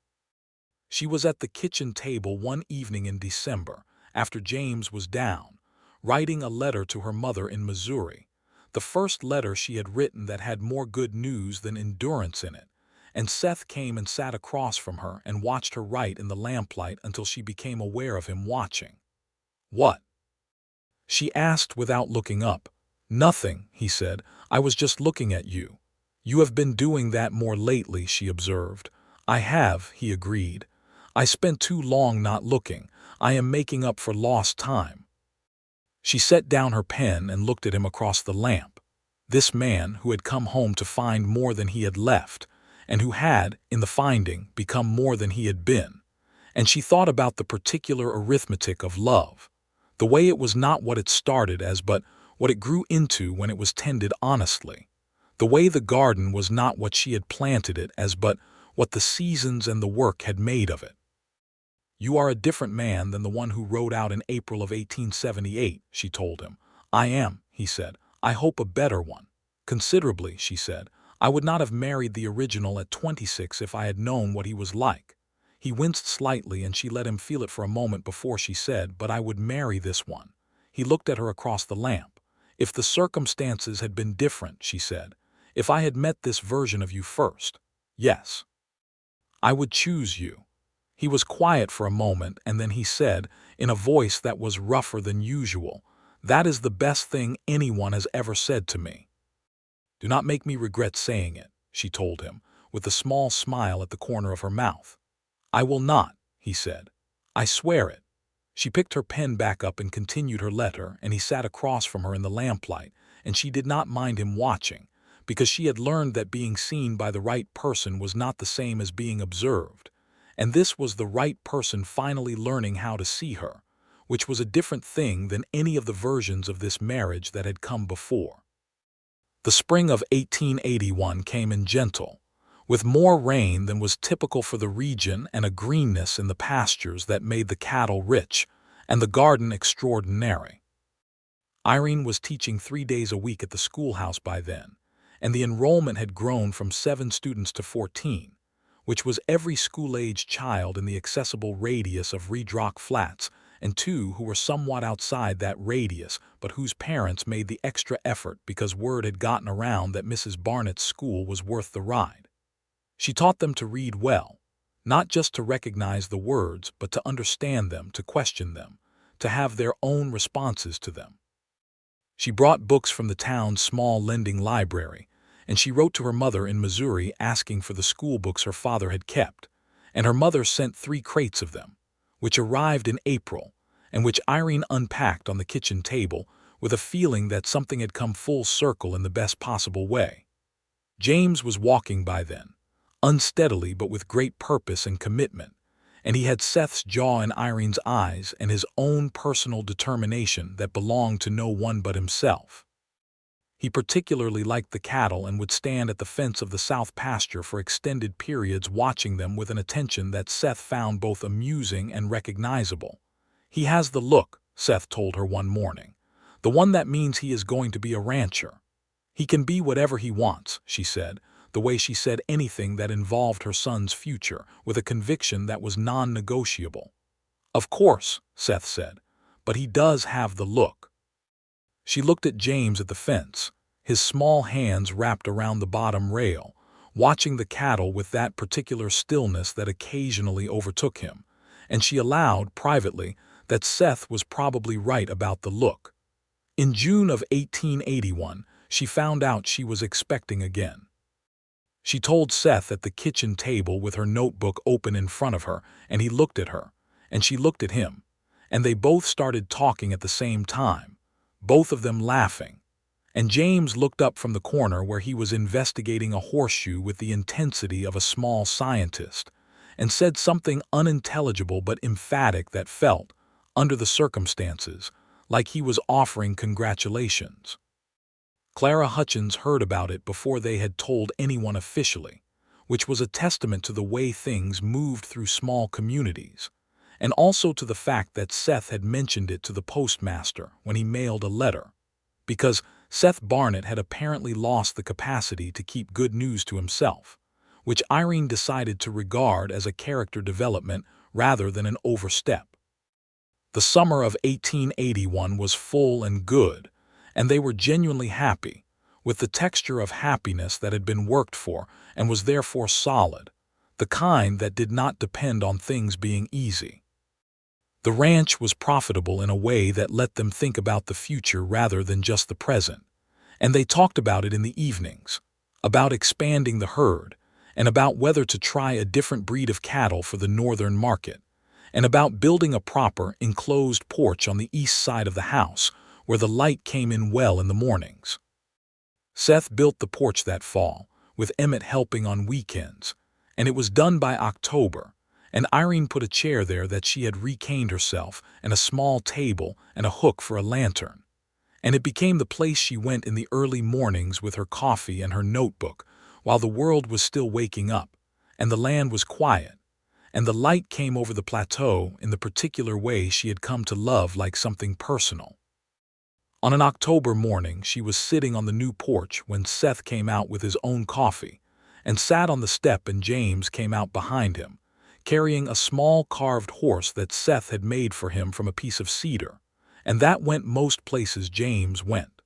She was at the kitchen table one evening in December, after James was down, writing a letter to her mother in Missouri, the first letter she had written that had more good news than endurance in it, and Seth came and sat across from her and watched her write in the lamplight until she became aware of him watching. "What?" she asked without looking up. "Nothing," he said. "I was just looking at you." "You have been doing that more lately," she observed. "I have," he agreed. "I spent too long not looking. I am making up for lost time." She set down her pen and looked at him across the lamp. This man who had come home to find more than he had left, and who had, in the finding, become more than he had been. And she thought about the particular arithmetic of love, the way it was not what it started as but what it grew into when it was tended honestly, the way the garden was not what she had planted it as but what the seasons and the work had made of it. "You are a different man than the one who rode out in April of 1878, she told him. "I am," he said. "I hope a better one." "Considerably," she said. "I would not have married the original at 26 if I had known what he was like." He winced slightly and she let him feel it for a moment before she said, "But I would marry this one." He looked at her across the lamp. "If the circumstances had been different," she said. "If I had met this version of you first. Yes. I would choose you." He was quiet for a moment, and then he said, in a voice that was rougher than usual, "That is the best thing anyone has ever said to me." "Do not make me regret saying it," she told him, with a small smile at the corner of her mouth. "I will not," he said. "I swear it." She picked her pen back up and continued her letter, and he sat across from her in the lamplight, and she did not mind him watching, because she had learned that being seen by the right person was not the same as being observed, and this was the right person finally learning how to see her, which was a different thing than any of the versions of this marriage that had come before. The spring of 1881 came in gentle, with more rain than was typical for the region and a greenness in the pastures that made the cattle rich and the garden extraordinary. Irene was teaching 3 days a week at the schoolhouse by then, and the enrollment had grown from 7 students to 14, which was every school-age child in the accessible radius of Redrock Flats and 2 who were somewhat outside that radius but whose parents made the extra effort because word had gotten around that Mrs. Barnett's school was worth the ride. She taught them to read well, not just to recognize the words but to understand them, to question them, to have their own responses to them. She brought books from the town's small lending library, and she wrote to her mother in Missouri asking for the school books her father had kept, and her mother sent 3 crates of them, which arrived in April, and which Irene unpacked on the kitchen table with a feeling that something had come full circle in the best possible way. James was walking by then, unsteadily but with great purpose and commitment, and he had Seth's jaw in Irene's eyes and his own personal determination that belonged to no one but himself. He particularly liked the cattle and would stand at the fence of the south pasture for extended periods watching them with an attention that Seth found both amusing and recognizable. "He has the look," Seth told her one morning, "the one that means he is going to be a rancher. He can be whatever he wants," she said, the way she said anything that involved her son's future, with a conviction that was non-negotiable. "Of course," Seth said, "but he does have the look." She looked at James at the fence, his small hands wrapped around the bottom rail, watching the cattle with that particular stillness that occasionally overtook him, and she allowed, privately, that Seth was probably right about the look. In June of 1881, she found out she was expecting again. She told Seth at the kitchen table with her notebook open in front of her, and he looked at her, and she looked at him, and they both started talking at the same time, both of them laughing, and James looked up from the corner where he was investigating a horseshoe with the intensity of a small scientist, and said something unintelligible but emphatic that felt, under the circumstances, like he was offering congratulations. Clara Hutchins heard about it before they had told anyone officially, which was a testament to the way things moved through small communities, and also to the fact that Seth had mentioned it to the postmaster when he mailed a letter, because Seth Barnett had apparently lost the capacity to keep good news to himself, which Irene decided to regard as a character development rather than an overstep. The summer of 1881 was full and good, and they were genuinely happy, with the texture of happiness that had been worked for and was therefore solid, the kind that did not depend on things being easy. The ranch was profitable in a way that let them think about the future rather than just the present, and they talked about it in the evenings, about expanding the herd, and about whether to try a different breed of cattle for the northern market, and about building a proper, enclosed porch on the east side of the house where the light came in well in the mornings. Seth built the porch that fall, with Emmett helping on weekends, and it was done by October, and Irene put a chair there that she had recaned herself, and a small table and a hook for a lantern, and it became the place she went in the early mornings with her coffee and her notebook, while the world was still waking up, and the land was quiet, and the light came over the plateau in the particular way she had come to love, like something personal. On an October morning, she was sitting on the new porch when Seth came out with his own coffee, and sat on the step, and James came out behind him, carrying a small carved horse that Seth had made for him from a piece of cedar, and that went most places James went.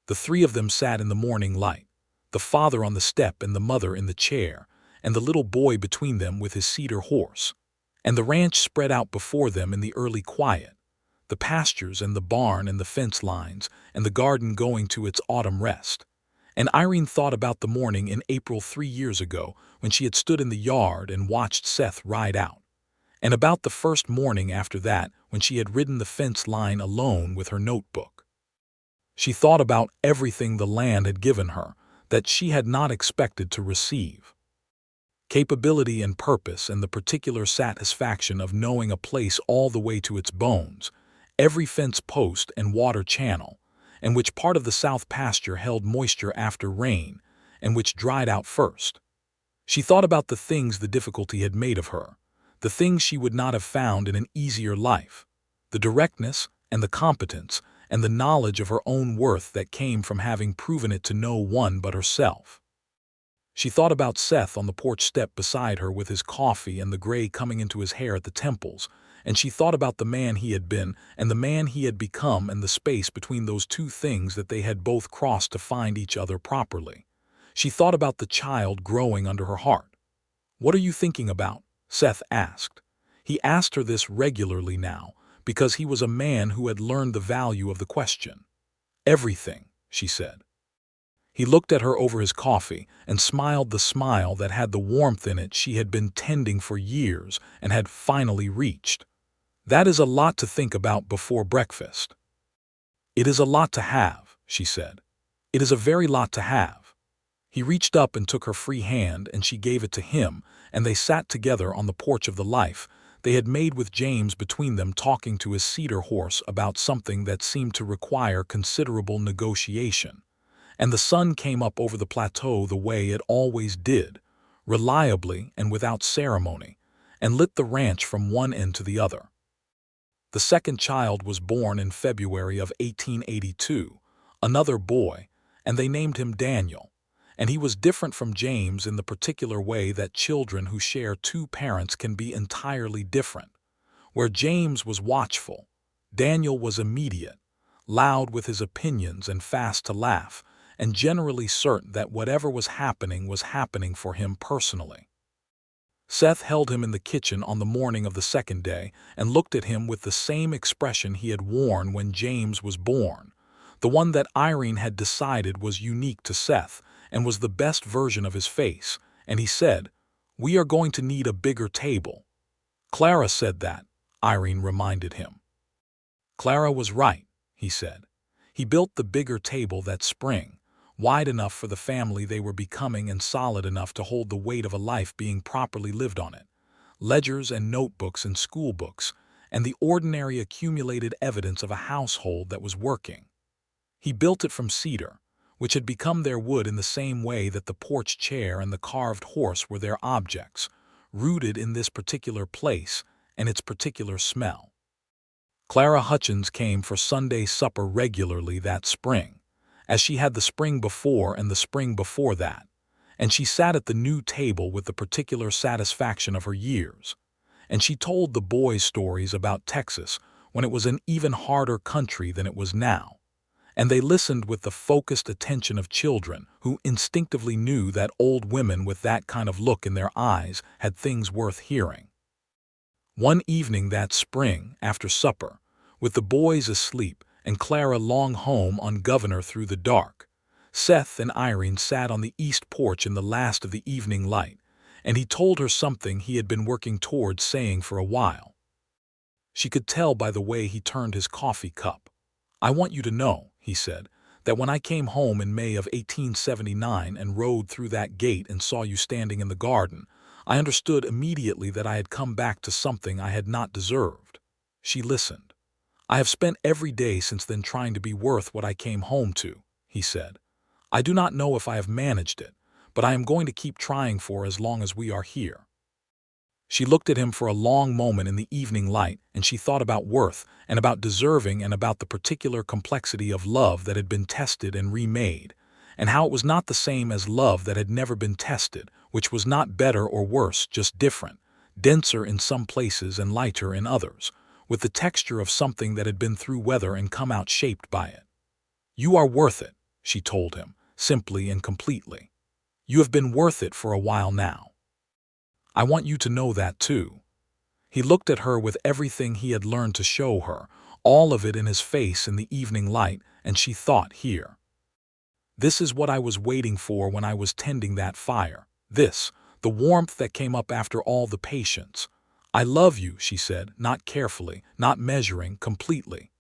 The 3 of them sat in the morning light, the father on the step and the mother in the chair, and the little boy between them with his cedar horse, and the ranch spread out before them in the early quiet, the pastures and the barn and the fence lines, and the garden going to its autumn rest. And Irene thought about the morning in April 3 years ago when she had stood in the yard and watched Seth ride out, and about the first morning after that when she had ridden the fence line alone with her notebook. She thought about everything the land had given her, that she had not expected to receive. Capability and purpose, and the particular satisfaction of knowing a place all the way to its bones, every fence post and water channel, and which part of the south pasture held moisture after rain, and which dried out first. She thought about the things the difficulty had made of her, the things she would not have found in an easier life, the directness and the competence and the knowledge of her own worth that came from having proven it to no one but herself. She thought about Seth on the porch step beside her with his coffee and the gray coming into his hair at the temples, and she thought about the man he had been and the man he had become and the space between those two things that they had both crossed to find each other properly. She thought about the child growing under her heart. "What are you thinking about?" Seth asked. He asked her this regularly now, because he was a man who had learned the value of the question. "Everything," she said. He looked at her over his coffee and smiled the smile that had the warmth in it she had been tending for years and had finally reached. "That is a lot to think about before breakfast." "It is a lot to have," she said. "It is a very lot to have." He reached up and took her free hand, and she gave it to him, and they sat together on the porch of the life they had made with James between them, talking to his cedar horse about something that seemed to require considerable negotiation. And the sun came up over the plateau the way it always did, reliably and without ceremony, and lit the ranch from one end to the other. The second child was born in February of 1882, another boy, and they named him Daniel. And he was different from James in the particular way that children who share two parents can be entirely different. Where James was watchful, Daniel was immediate, loud with his opinions and fast to laugh, and generally certain that whatever was happening for him personally. Seth held him in the kitchen on the morning of the second day and looked at him with the same expression he had worn when James was born, the one that Irene had decided was unique to Seth and was the best version of his face, and he said, "We are going to need a bigger table." "Clara said that," Irene reminded him. "Clara was right," he said. He built the bigger table that spring, wide enough for the family they were becoming and solid enough to hold the weight of a life being properly lived on it. Ledgers and notebooks and school books, and the ordinary accumulated evidence of a household that was working. He built it from cedar, which had become their wood in the same way that the porch chair and the carved horse were their objects, rooted in this particular place and its particular smell. Clara Hutchins came for Sunday supper regularly that spring, as she had the spring before and the spring before that, and she sat at the new table with the particular satisfaction of her years, and she told the boys stories about Texas when it was an even harder country than it was now, and they listened with the focused attention of children who instinctively knew that old women with that kind of look in their eyes had things worth hearing. One evening that spring, after supper, with the boys asleep and Clara long home on Governor through the dark, Seth and Irene sat on the east porch in the last of the evening light, and he told her something he had been working towards saying for a while. She could tell by the way he turned his coffee cup. "I want you to know," he said, "that when I came home in May of 1879 and rode through that gate and saw you standing in the garden, I understood immediately that I had come back to something I had not deserved." She listened. "I have spent every day since then trying to be worth what I came home to," he said. "I do not know if I have managed it, but I am going to keep trying for as long as we are here." She looked at him for a long moment in the evening light, and she thought about worth and about deserving and about the particular complexity of love that had been tested and remade, and how it was not the same as love that had never been tested, which was not better or worse, just different, denser in some places and lighter in others, with the texture of something that had been through weather and come out shaped by it. "You are worth it," she told him, simply and completely. "You have been worth it for a while now. I want you to know that too." He looked at her with everything he had learned to show her, all of it in his face in the evening light, and she thought, here. This is what I was waiting for when I was tending that fire. This, the warmth that came up after all the patience. "I love you," she said, not carefully, not measuring, completely.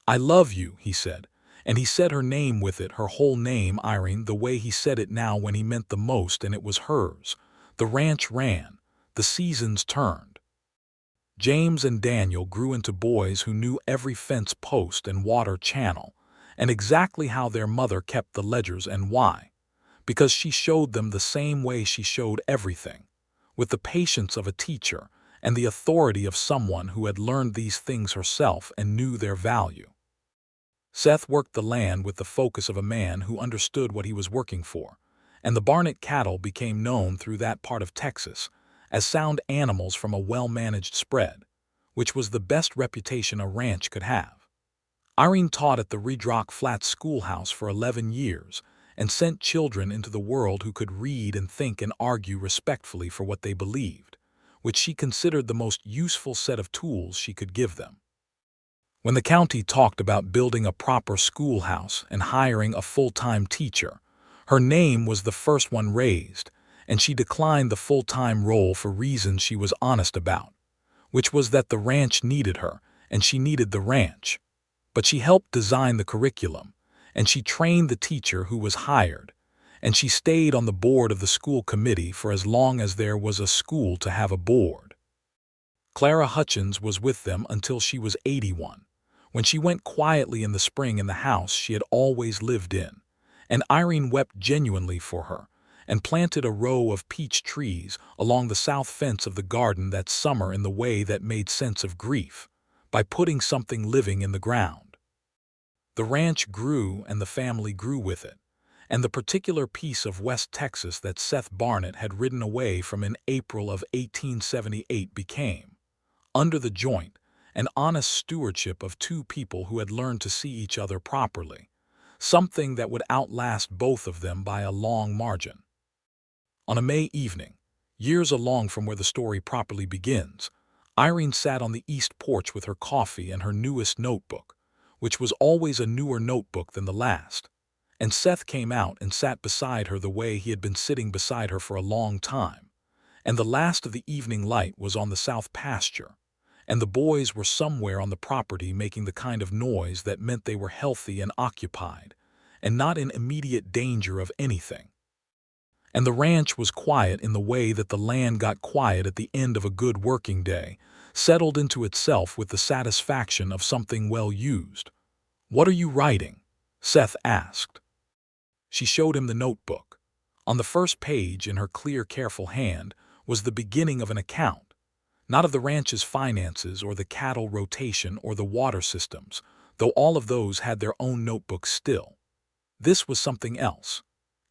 "I love you," he said, And he said her name with it, her whole name, Irene, the way he said it now when he meant the most, and it was hers. The ranch ran. The seasons turned. James and Daniel grew into boys who knew every fence post and water channel, and exactly how their mother kept the ledgers and why. Because she showed them the same way she showed everything, with the patience of a teacher and the authority of someone who had learned these things herself and knew their value. Seth worked the land with the focus of a man who understood what he was working for, and the Barnett cattle became known through that part of Texas as sound animals from a well-managed spread, which was the best reputation a ranch could have. Irene taught at the Red Rock Flats schoolhouse for 11 years and sent children into the world who could read and think and argue respectfully for what they believed, which she considered the most useful set of tools she could give them. When the county talked about building a proper schoolhouse and hiring a full-time teacher, her name was the first one raised, and she declined the full-time role for reasons she was honest about, which was that the ranch needed her and she needed the ranch. But she helped design the curriculum, and she trained the teacher who was hired, and she stayed on the board of the school committee for as long as there was a school to have a board. Clara Hutchins was with them until she was 81, when she went quietly in the spring in the house she had always lived in, and Irene wept genuinely for her and planted a row of peach trees along the south fence of the garden that summer in the way that made sense of grief, by putting something living in the ground. The ranch grew and the family grew with it, and the particular piece of West Texas that Seth Barnett had ridden away from in April of 1878 became, under the joint, an honest stewardship of two people who had learned to see each other properly, something that would outlast both of them by a long margin. On a May evening, years along from where the story properly begins, Irene sat on the east porch with her coffee and her newest notebook, which was always a newer notebook than the last, and Seth came out and sat beside her the way he had been sitting beside her for a long time, and the last of the evening light was on the south pasture, and the boys were somewhere on the property making the kind of noise that meant they were healthy and occupied, and not in immediate danger of anything. And the ranch was quiet in the way that the land got quiet at the end of a good working day, settled into itself with the satisfaction of something well used. "What are you writing?" Seth asked. She showed him the notebook. On the first page, in her clear, careful hand, was the beginning of an account, not of the ranch's finances or the cattle rotation or the water systems, though all of those had their own notebooks still. This was something else.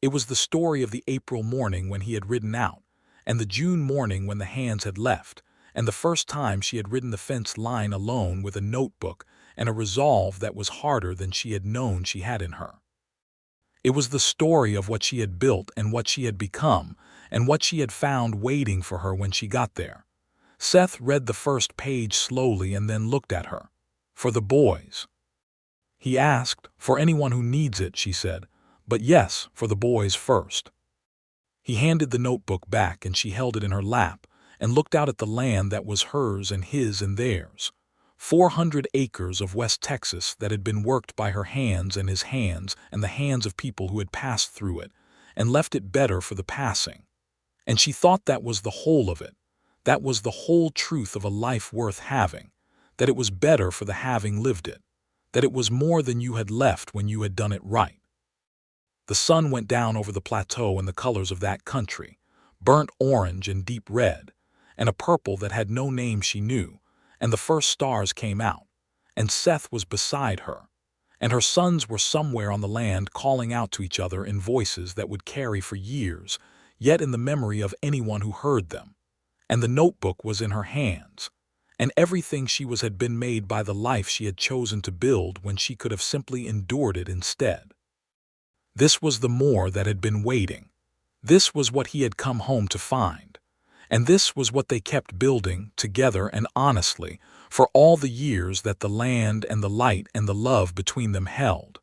It was the story of the April morning when he had ridden out, and the June morning when the hands had left, and the first time she had ridden the fence line alone with a notebook and a resolve that was harder than she had known she had in her. It was the story of what she had built and what she had become and what she had found waiting for her when she got there. Seth read the first page slowly and then looked at her. "For the boys?" He asked. "For anyone who needs it," she said, "but yes, for the boys first." He handed the notebook back and she held it in her lap and looked out at the land that was hers and his and theirs. 400 acres of West Texas that had been worked by her hands and his hands and the hands of people who had passed through it and left it better for the passing. And she thought that was the whole of it. That was the whole truth of a life worth having, that it was better for the having lived it, that it was more than you had left when you had done it right. The sun went down over the plateau in the colors of that country, burnt orange and deep red, and a purple that had no name she knew, and the first stars came out, and Seth was beside her, and her sons were somewhere on the land calling out to each other in voices that would carry for years, yet in the memory of anyone who heard them, and the notebook was in her hands, and everything she was had been made by the life she had chosen to build when she could have simply endured it instead. This was the more that had been waiting. This was what he had come home to find. And this was what they kept building, together and honestly, for all the years that the land and the light and the love between them held.